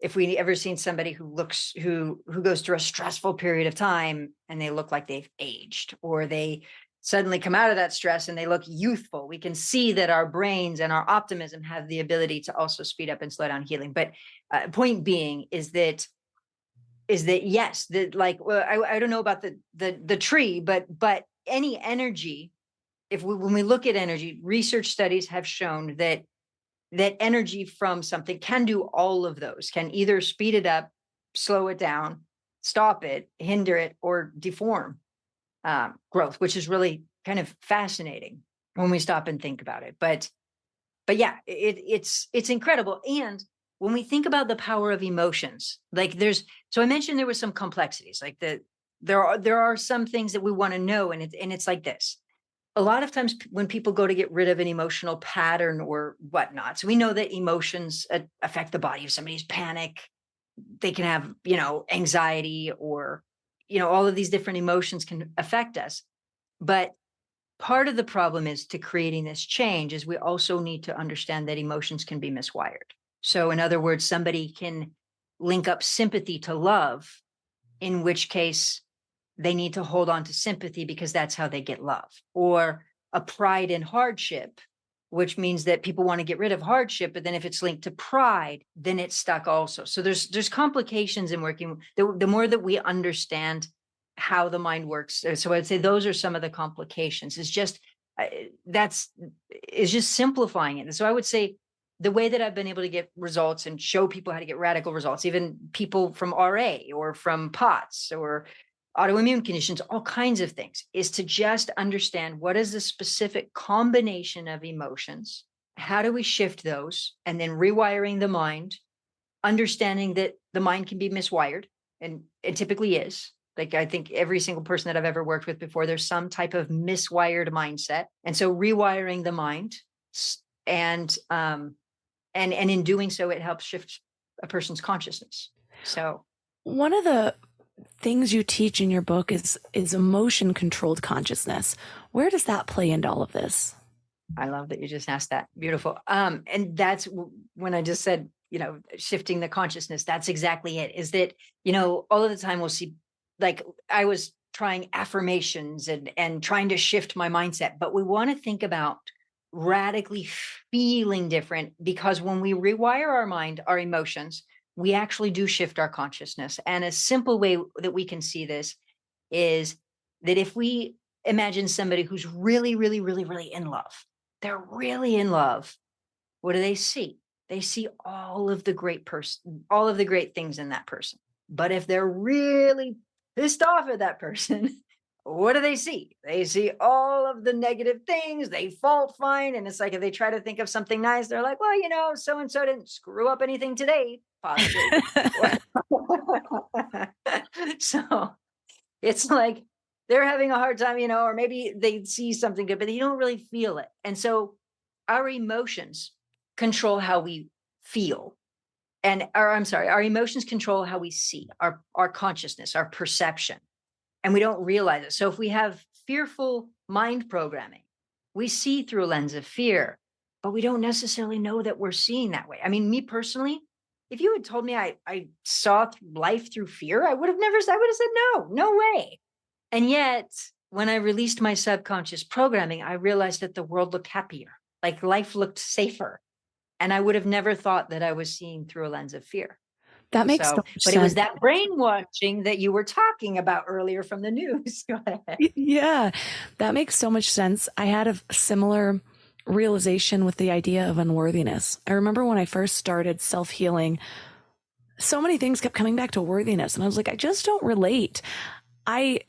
Speaker 6: if we ever seen somebody who goes through a stressful period of time and they look like they've aged, or they suddenly come out of that stress and they look youthful, we can see that our brains and our optimism have the ability to also speed up and slow down healing. But point being is that yes, I don't know about the tree, but any energy, when we look at energy, research studies have shown that that energy from something can do all of those, can either speed it up, slow it down, stop it, hinder it, or deform growth, which is really kind of fascinating when we stop and think about it. But yeah, it's incredible. And when we think about the power of emotions, like so I mentioned there was some complexities, like there are some things that we want to know, and it's like this. A lot of times when people go to get rid of an emotional pattern or whatnot, so we know that emotions affect the body. If somebody's panic, they can have, anxiety, or, all of these different emotions can affect us. But part of the problem is to creating this change is we also need to understand that emotions can be miswired. So in other words, somebody can link up sympathy to love, in which case they need to hold on to sympathy because that's how they get love, or a pride in hardship, which means that people want to get rid of hardship. But then if it's linked to pride, then it's stuck also. So there's complications in working. The more that we understand how the mind works. So I'd say those are some of the complications. It's just, is just simplifying it. And so I would say the way that I've been able to get results and show people how to get radical results, even people from RA or from POTS or autoimmune conditions, all kinds of things, is to just understand what is the specific combination of emotions, how do we shift those, and then rewiring the mind, understanding that the mind can be miswired, and it typically is. Like, I think every single person that I've ever worked with before, there's some type of miswired mindset. And so rewiring the mind, and in doing so, it helps shift a person's consciousness. So
Speaker 5: one of the things you teach in your book is emotion controlled consciousness. Where does that play into all of this?
Speaker 6: I love that you just asked that. Beautiful. And that's when I just said, shifting the consciousness, that's exactly it. Is that, all of the time we'll see, like I was trying affirmations and trying to shift my mindset, but we want to think about radically feeling different, because when we rewire our mind, our emotions, we actually do shift our consciousness. And a simple way that we can see this is that if we imagine somebody who's really, really, really, really in love, they're really in love, what do they see? They see all of the great things in that person. But if they're really pissed off at that person, what do they see? They see all of the negative things. They fault find. And it's like, if they try to think of something nice, they're like, well, so-and-so didn't screw up anything today. Positive. So it's like they're having a hard time, or maybe they see something good, but you don't really feel it. And so our emotions control how we feel. Our emotions control how we see, our consciousness, our perception, and we don't realize it. So if we have fearful mind programming, we see through a lens of fear, but we don't necessarily know that we're seeing that way. I mean, me personally, if you had told me I saw life through fear, I would have said no way. And yet, when I released my subconscious programming, I realized that the world looked happier, like life looked safer. And I would have never thought that I was seeing through a lens of fear.
Speaker 5: That makes so much sense.
Speaker 6: It was that brainwashing that you were talking about earlier from the news. Go ahead.
Speaker 5: Yeah, that makes so much sense. I had a similar realization with the idea of unworthiness. I remember when I first started self-healing, so many things kept coming back to worthiness. And I was like, I just don't relate. I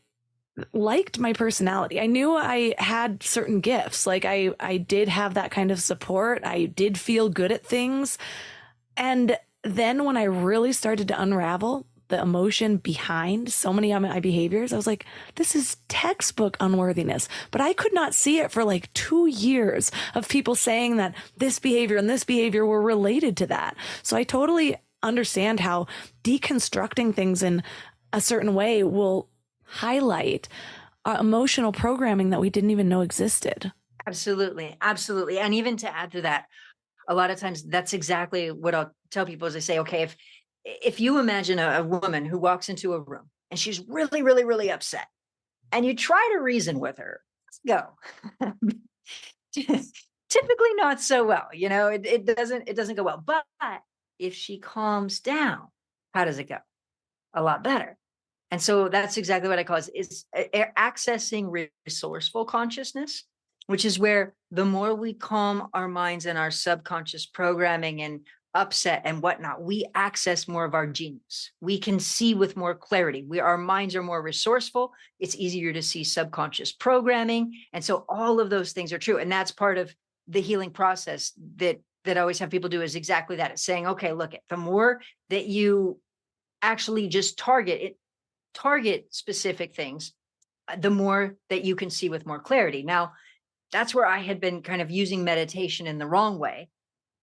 Speaker 5: liked my personality. I knew I had certain gifts. Like I did have that kind of support. I did feel good at things. And then when I really started to unravel the emotion behind so many of my behaviors, I was like, this is textbook unworthiness. But I could not see it for like 2 years of people saying that this behavior and this behavior were related to that. So I totally understand how deconstructing things in a certain way will highlight emotional programming that we didn't even know existed.
Speaker 6: Absolutely. Absolutely. And even to add to that, a lot of times that's exactly what I'll tell people is I say, okay, if you imagine a woman who walks into a room and she's really, really, really upset, and you try to reason with her, let's go. Typically not so well, it doesn't go well. But if she calms down, how does it go? A lot better. And so that's exactly what I call is accessing resourceful consciousness. which is where the more we calm our minds and our subconscious programming and upset and whatnot, we access more of our genius. We can see with more clarity. Our minds are more resourceful. It's easier to see subconscious programming. And so all of those things are true. And that's part of the healing process that I always have people do, is exactly that. It's saying, okay, look, the more that you actually just target specific things, the more that you can see with more clarity. Now, that's where I had been kind of using meditation in the wrong way,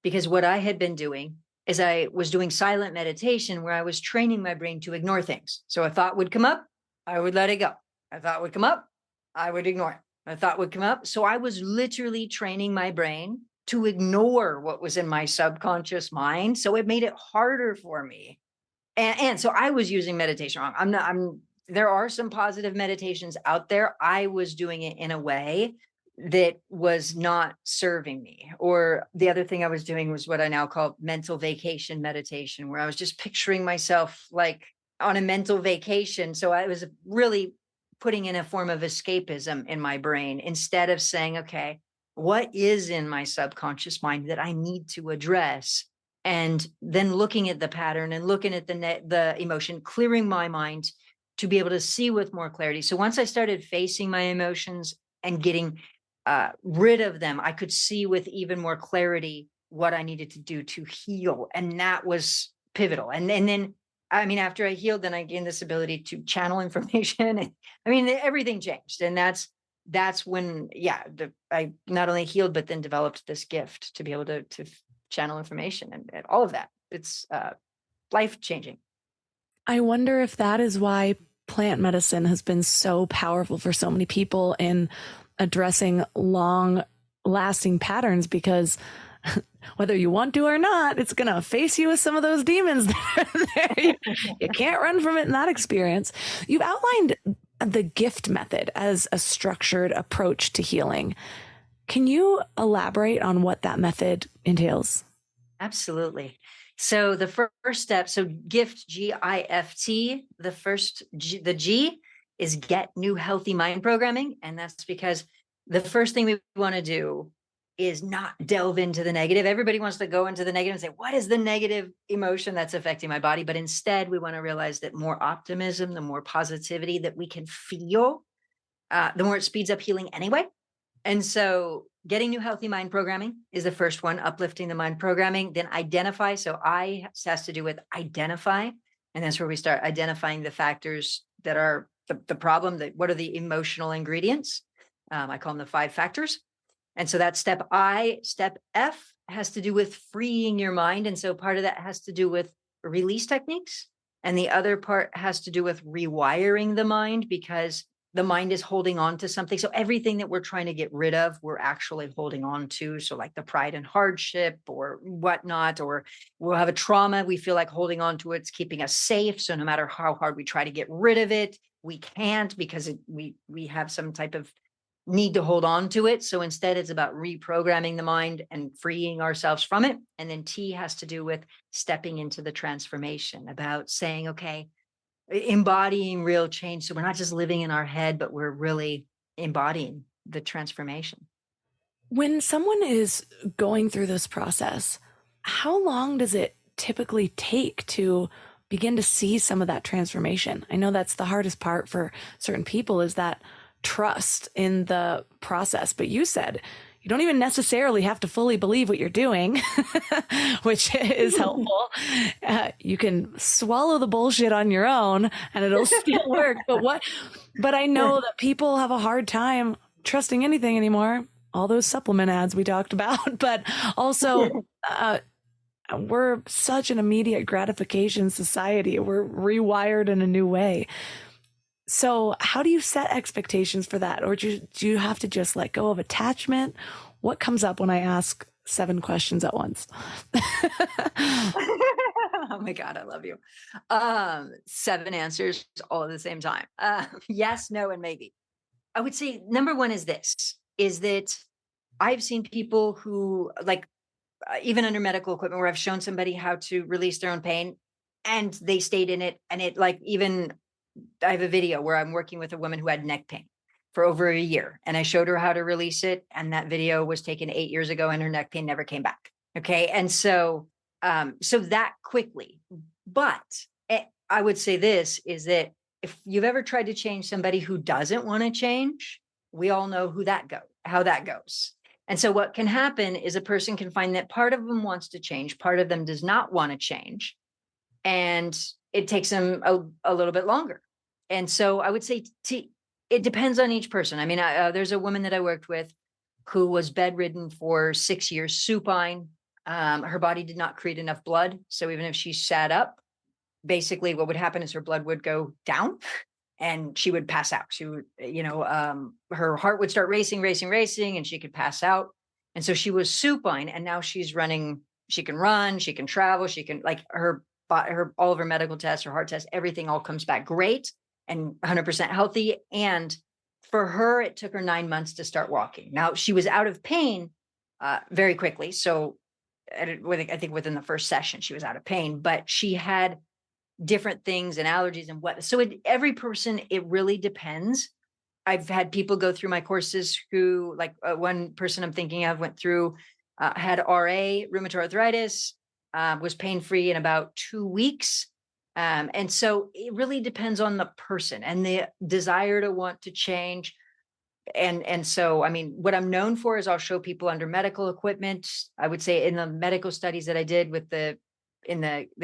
Speaker 6: because what I had been doing is I was doing silent meditation where I was training my brain to ignore things. So a thought would come up, I would let it go. A thought would come up, I would ignore it. A thought would come up. So I was literally training my brain to ignore what was in my subconscious mind. So it made it harder for me. And so I was using meditation wrong. There are some positive meditations out there. I was doing it in a way that was not serving me. Or the other thing I was doing was what I now call mental vacation meditation, where I was just picturing myself like on a mental vacation. So I was really putting in a form of escapism in my brain, instead of saying, okay, what is in my subconscious mind that I need to address? And then looking at the pattern and looking at the emotion, clearing my mind to be able to see with more clarity. So once I started facing my emotions and getting rid of them, I could see with even more clarity what I needed to do to heal. And that was pivotal. And then, I mean, after I healed, then I gained this ability to channel information. And I mean, everything changed. And that's when, I not only healed, but then developed this gift to be able to channel information and all of that. It's life-changing.
Speaker 5: I wonder if that is why plant medicine has been so powerful for so many people in addressing long-lasting patterns, because whether you want to or not, it's going to face you with some of those demons that are there. You can't run from it in that experience. You've outlined the gift method as a structured approach to healing. Can you elaborate on what that method entails?
Speaker 6: Absolutely. So the first step, so gift, G-I-F-T, the G is get new healthy mind programming. And that's because the first thing we want to do is not delve into the negative. Everybody wants to go into the negative and say, what is the negative emotion that's affecting my body? But instead, we want to realize that more optimism, the more positivity that we can feel, the more it speeds up healing anyway. And so getting new healthy mind programming is the first one, uplifting the mind programming. Then identify. So I has to do with identify. And that's where we start identifying the factors that are the problem, that what are the emotional ingredients? I call them the 5 factors. And so that's step I. Step F has to do with freeing your mind. And so part of that has to do with release techniques. And the other part has to do with rewiring the mind, because the mind is holding on to something. So everything that we're trying to get rid of, we're actually holding on to. So like the pride and hardship or whatnot, or we'll have a trauma. We feel like holding on to it's keeping us safe. So no matter how hard we try to get rid of it, we can't, because we have some type of need to hold on to it. So instead, it's about reprogramming the mind and freeing ourselves from it. And then T has to do with stepping into the transformation, about saying, okay, embodying real change. So we're not just living in our head, but we're really embodying the transformation.
Speaker 5: When someone is going through this process, how long does it typically take to begin to see some of that transformation? I know that's the hardest part for certain people, is that trust in the process. But you said you don't even necessarily have to fully believe what you're doing, which is helpful. You can swallow the bullshit on your own and it'll still work. But I know that people have a hard time trusting anything anymore. All those supplement ads we talked about, but also we're such an immediate gratification society. We're rewired in a new way. So how do you set expectations for that? Or do you have to just let go of attachment? What comes up when I ask 7 questions at once?
Speaker 6: Oh my God, I love you. 7 answers all at the same time. Yes, no, and maybe. I would say number 1 is that I've seen people who, like, even under medical equipment, where I've shown somebody how to release their own pain and they stayed in it. And it, like, even I have a video where I'm working with a woman who had neck pain. for over a year. And I showed her how to release it. And that video was taken 8 years ago and her neck pain never came back. Okay. And so, so that quickly, but I would say this is that if you've ever tried to change somebody who doesn't want to change, we all know how that goes. And so what can happen is a person can find that part of them wants to change, part of them does not want to change. And it takes them a little bit longer. And so I would say it depends on each person. I mean, there's a woman that I worked with who was bedridden for 6 years, supine. Her body did not create enough blood. So even if she sat up, basically what would happen is her blood would go down and she would pass out. She would, her heart would start racing, and she could pass out. And so she was supine, and now she's running. She can run, she can travel, she can, like, her all of her medical tests, her heart tests, everything all comes back great and 100% healthy. And for her, it took her 9 months to start walking. Now she was out of pain very quickly. So I think within the first session, she was out of pain, but she had different things and allergies and what. So every person, it really depends. I've had people go through my courses who, like, one person I'm thinking of went through, had RA, rheumatoid arthritis, was pain-free in about 2 weeks. And so it really depends on the person and the desire to want to change. And so, I mean, what I'm known for is I'll show people under medical equipment. I would say in the medical studies that I did with the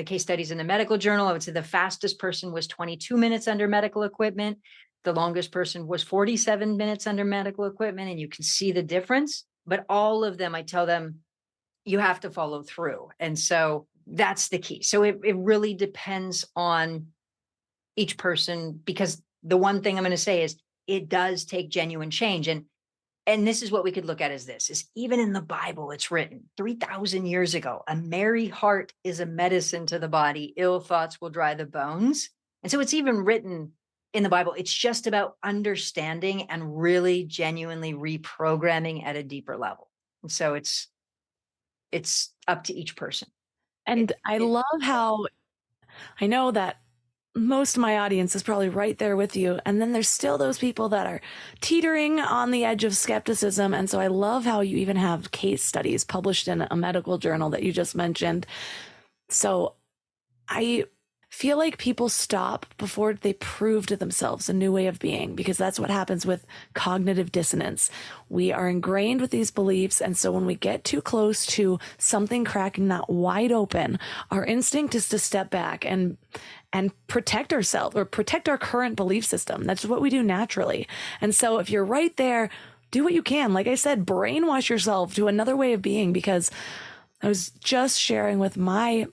Speaker 6: case studies in the medical journal, I would say the fastest person was 22 minutes under medical equipment. The longest person was 47 minutes under medical equipment. And you can see the difference, but all of them, I tell them, you have to follow through. And so that's the key. So it really depends on each person, because the one thing I'm going to say is it does take genuine change. And this is what we could look at as this is even in the Bible, it's written 3,000 years ago, a merry heart is a medicine to the body. Ill thoughts will dry the bones. And so it's even written in the Bible. It's just about understanding and really genuinely reprogramming at a deeper level. And so it's up to each person.
Speaker 5: And I love how I know that most of my audience is probably right there with you. And then there's still those people that are teetering on the edge of skepticism. And so I love how you even have case studies published in a medical journal that you just mentioned. So I feel like people stop before they prove to themselves a new way of being, because that's what happens with cognitive dissonance. We are ingrained with these beliefs. And so when we get too close to something cracking that wide open, our instinct is to step back and protect ourselves or protect our current belief system. That's what we do naturally. And so if you're right there, do what you can. Like I said, brainwash yourself to another way of being, because I was just sharing with my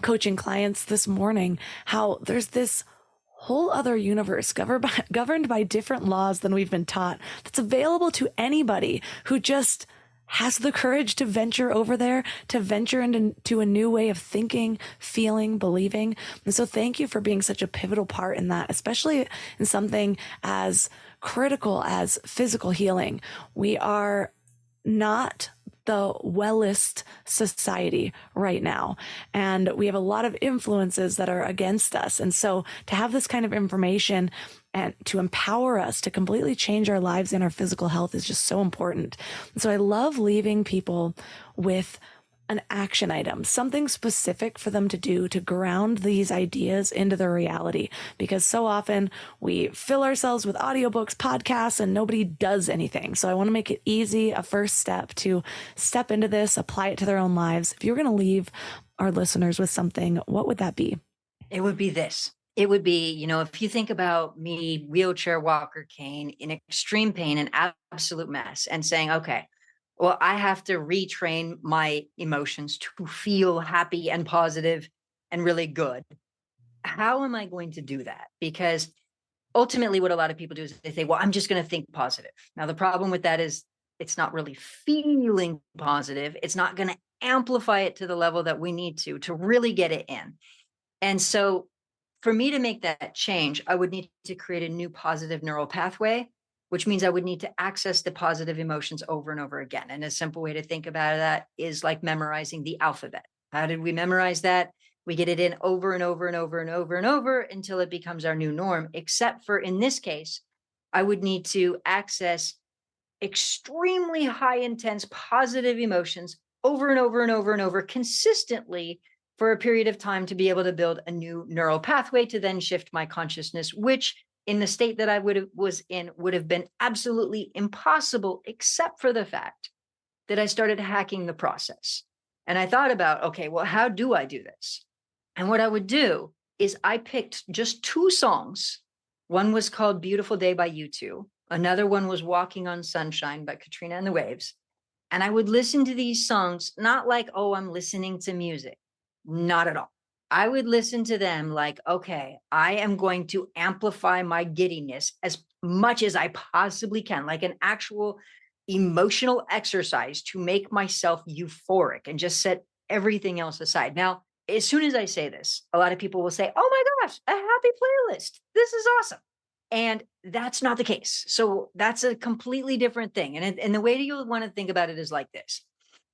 Speaker 5: coaching clients this morning how there's this whole other universe governed by different laws than we've been taught, that's available to anybody who just has the courage to venture over there, to venture into a new way of thinking, feeling, believing. And so thank you for being such a pivotal part in that, especially in something as critical as physical healing. We are not the wellest society right now, and we have a lot of influences that are against us. And so to have this kind of information and to empower us to completely change our lives and our physical health is just so important. And so I love leaving people with an action item, something specific for them to do to ground these ideas into their reality. Because so often we fill ourselves with audiobooks, podcasts, and nobody does anything. So I want to make it easy, a first step to step into this, apply it to their own lives. If you were going to leave our listeners with something, what would that be?
Speaker 6: It would be this. It would be, if you think about me, wheelchair, walker, cane, in extreme pain and absolute mess, and saying, okay, well, I have to retrain my emotions to feel happy and positive and really good. How am I going to do that? Because ultimately what a lot of people do is they say, well, I'm just going to think positive. Now, the problem with that is it's not really feeling positive. It's not going to amplify it to the level that we need to really get it in. And so for me to make that change, I would need to create a new positive neural pathway, which means I would need to access the positive emotions over and over again. And a simple way to think about that is like memorizing the alphabet. How did we memorize that? We get it in over and over and over and over and over until it becomes our new norm, except for in this case, I would need to access extremely high intense positive emotions over and over and over and over consistently for a period of time to be able to build a new neural pathway to then shift my consciousness, which in the state that I was in would have been absolutely impossible, except for the fact that I started hacking the process. And I thought about, okay, well, how do I do this? And what I would do is I picked just 2 songs. One was called Beautiful Day by U2. Another one was Walking on Sunshine by Katrina and the Waves. And I would listen to these songs, not like, oh, I'm listening to music. Not at all. I would listen to them like, okay, I am going to amplify my giddiness as much as I possibly can, like an actual emotional exercise to make myself euphoric and just set everything else aside. Now, as soon as I say this, a lot of people will say, oh my gosh, a happy playlist. This is awesome. And that's not the case. So that's a completely different thing. And the way that you'll want to think about it is like this.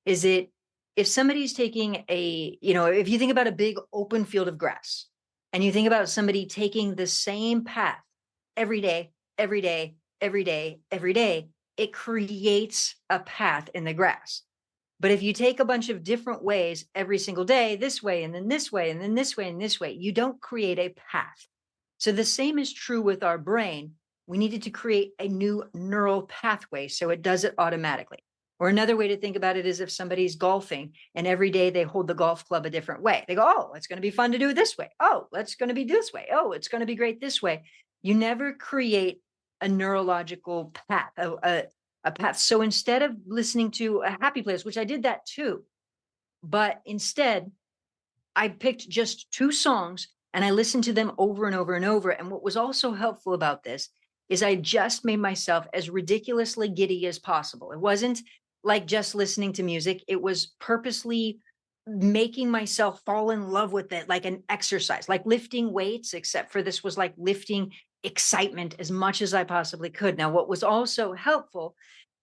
Speaker 6: Is it, if somebody's taking if you think about a big open field of grass and you think about somebody taking the same path every day, every day, every day, every day, it creates a path in the grass. But if you take a bunch of different ways every single day, this way, and then this way, and then this way, and this way, you don't create a path. So the same is true with our brain. We needed to create a new neural pathway so it does it automatically. Or another way to think about it is if somebody's golfing and every day they hold the golf club a different way. They go, oh, it's going to be fun to do it this way. Oh, it's going to be this way. Oh, it's going to be great this way. You never create a neurological path, a path. So instead of listening to a happy playlist, which I did that too, but instead I picked just 2 songs and I listened to them over and over and over. And what was also helpful about this is I just made myself as ridiculously giddy as possible. It wasn't like just listening to music. It was purposely making myself fall in love with it, like an exercise, like lifting weights, except for this was like lifting excitement as much as I possibly could. Now, what was also helpful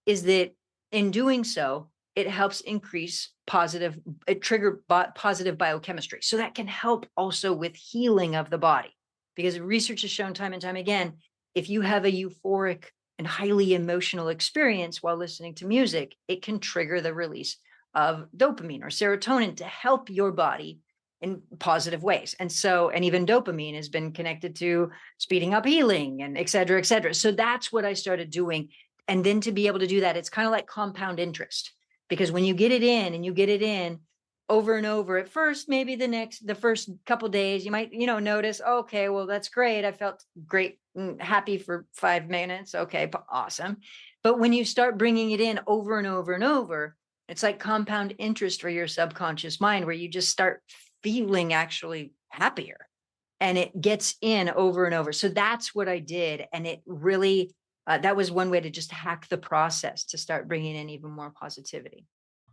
Speaker 6: is that in doing so, it helps increase trigger positive biochemistry. So that can help also with healing of the body, because research has shown time and time again, if you have a euphoric and highly emotional experience while listening to music, it can trigger the release of dopamine or serotonin to help your body in positive ways. And even dopamine has been connected to speeding up healing and et cetera, et cetera. So that's what I started doing. And then to be able to do that, it's kind of like compound interest, because when you get it in and you get it in over and over, at first, maybe the first couple of days, you might, notice, okay, well, that's great. I felt great, happy for 5 minutes. Okay, awesome. But when you start bringing it in over and over and over, it's like compound interest for your subconscious mind, where you just start feeling actually happier, and it gets in over and over. So that's what I did. And it really, that was one way to just hack the process to start bringing in even more positivity.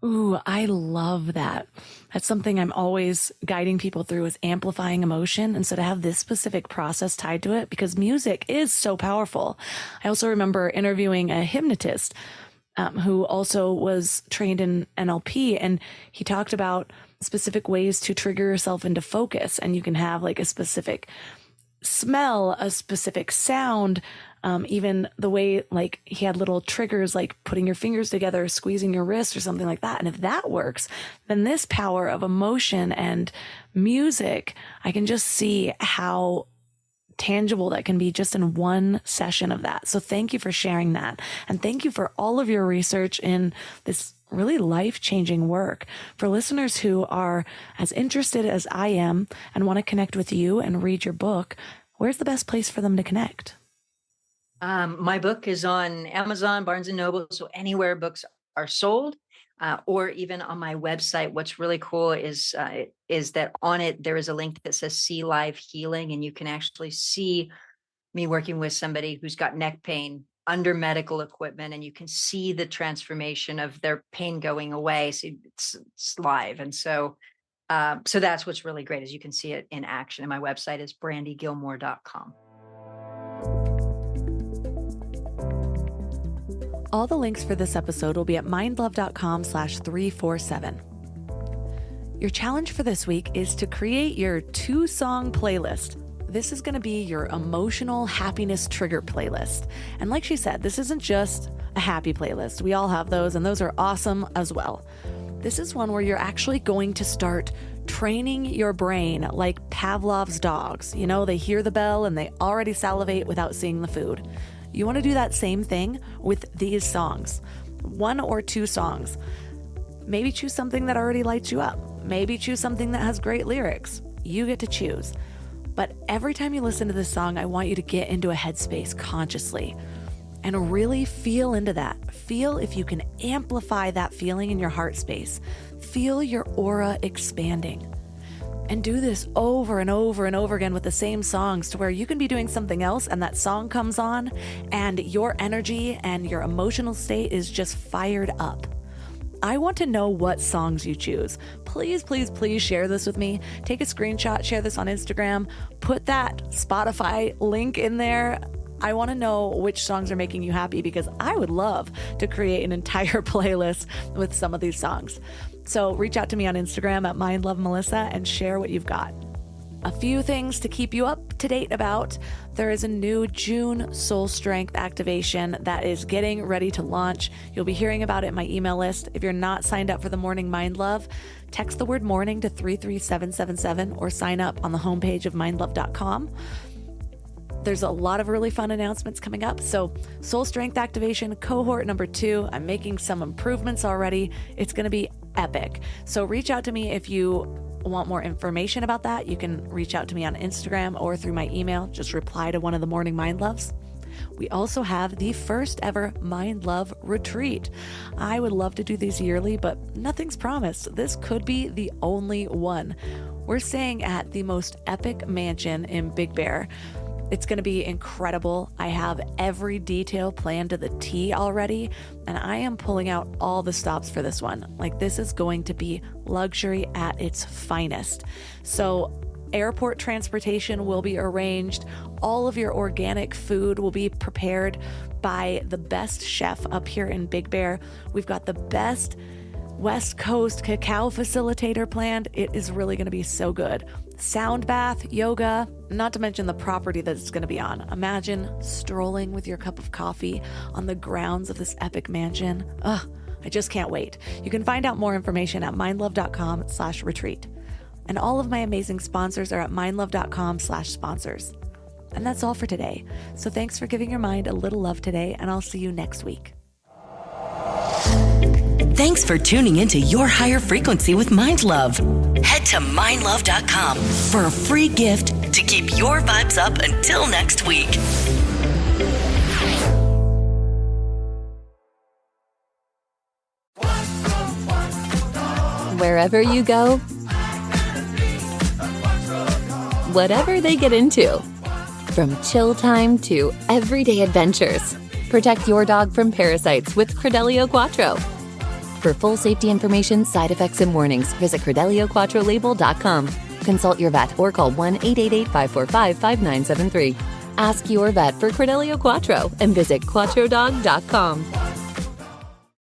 Speaker 5: Ooh, I love that. That's something I'm always guiding people through, is amplifying emotion. And so to have this specific process tied to it, because music is so powerful. I also remember interviewing a hypnotist who also was trained in NLP, and he talked about specific ways to trigger yourself into focus. And you can have like a specific smell, a specific sound, even the way, like, he had little triggers, like putting your fingers together, squeezing your wrist or something like that. And if that works, then this power of emotion and music, I can just see how tangible that can be just in one session of that. So thank you for sharing that. And thank you for all of your research in this really life-changing work. For listeners who are as interested as I am and want to connect with you and read your book, where's the best place for them to connect?
Speaker 6: My book is on Amazon, Barnes & Noble, so anywhere books are sold, or even on my website. What's really cool is that on it, there is a link that says See Live Healing, and you can actually see me working with somebody who's got neck pain under medical equipment, and you can see the transformation of their pain going away. So it's live. And so that's what's really great, is you can see it in action. And my website is brandygillmore.com.
Speaker 5: All the links for this episode will be at mindlove.com/347. Your challenge for this week is to create your 2-song playlist. this is going to be your emotional happiness trigger playlist. And like she said, this isn't just a happy playlist. We all have those, and those are awesome as well. This is one where you're actually going to start training your brain like Pavlov's dogs. You know, they hear the bell and they already salivate without seeing the food. You want to do that same thing with these songs. 1 or 2 songs. Maybe choose something that already lights you up. Maybe choose something that has great lyrics. You get to choose. But every time you listen to this song, I want you to get into a headspace consciously and really feel into that. Feel if you can amplify that feeling in your heart space. Feel your aura expanding. And do this over and over and over again with the same songs to where you can be doing something else and that song comes on and your energy and your emotional state is just fired up. I want to know what songs you choose. Please, please, please share this with me. Take a screenshot, share this on Instagram, put that Spotify link in there. I want to know which songs are making you happy because I would love to create an entire playlist with some of these songs. So reach out to me on Instagram at mindlovemelissa and share what you've got. A few things to keep you up to date about. There is a new June Soul Strength activation that is getting ready to launch. You'll be hearing about it in my email list. If you're not signed up for the Morning Mind Love, text the word morning to 33777 or sign up on the homepage of mindlove.com. There's a lot of really fun announcements coming up. So Soul Strength Activation, cohort number 2. I'm making some improvements already. It's going to be epic. So reach out to me if you want more information about that. You can reach out to me on Instagram or through my email. Just reply to one of the Morning Mind Loves. We also have the first ever Mind Love Retreat. I would love to do these yearly, but nothing's promised. This could be the only one. We're staying at the most epic mansion in Big Bear. It's going to be incredible. I have every detail planned to the T already, and I am pulling out all the stops for this one. Like, this is going to be luxury at its finest. So airport transportation will be arranged. All of your organic food will be prepared by the best chef up here in Big Bear. We've got the best West Coast cacao facilitator planned. It is really going to be so good. Sound bath, yoga, not to mention the property that it's going to be on. Imagine strolling with your cup of coffee on the grounds of this epic mansion. Ugh, I just can't wait. You can find out more information at mindlove.com/retreat. And all of my amazing sponsors are at mindlove.com/sponsors. And that's all for today. So thanks for giving your mind a little love today, and I'll see you next week.
Speaker 7: Thanks for tuning into Your Higher Frequency with Mind Love. Head to mindlove.com for a free gift to keep your vibes up until next week.
Speaker 8: Wherever you go, whatever they get into, from chill time to everyday adventures, protect your dog from parasites with Credelio Quattro. For full safety information, side effects, and warnings, visit CredeliaQuattroLabel.com. Consult your vet or call 1-888-545-5973. Ask your vet for Credelio Quattro and visit QuattroDog.com.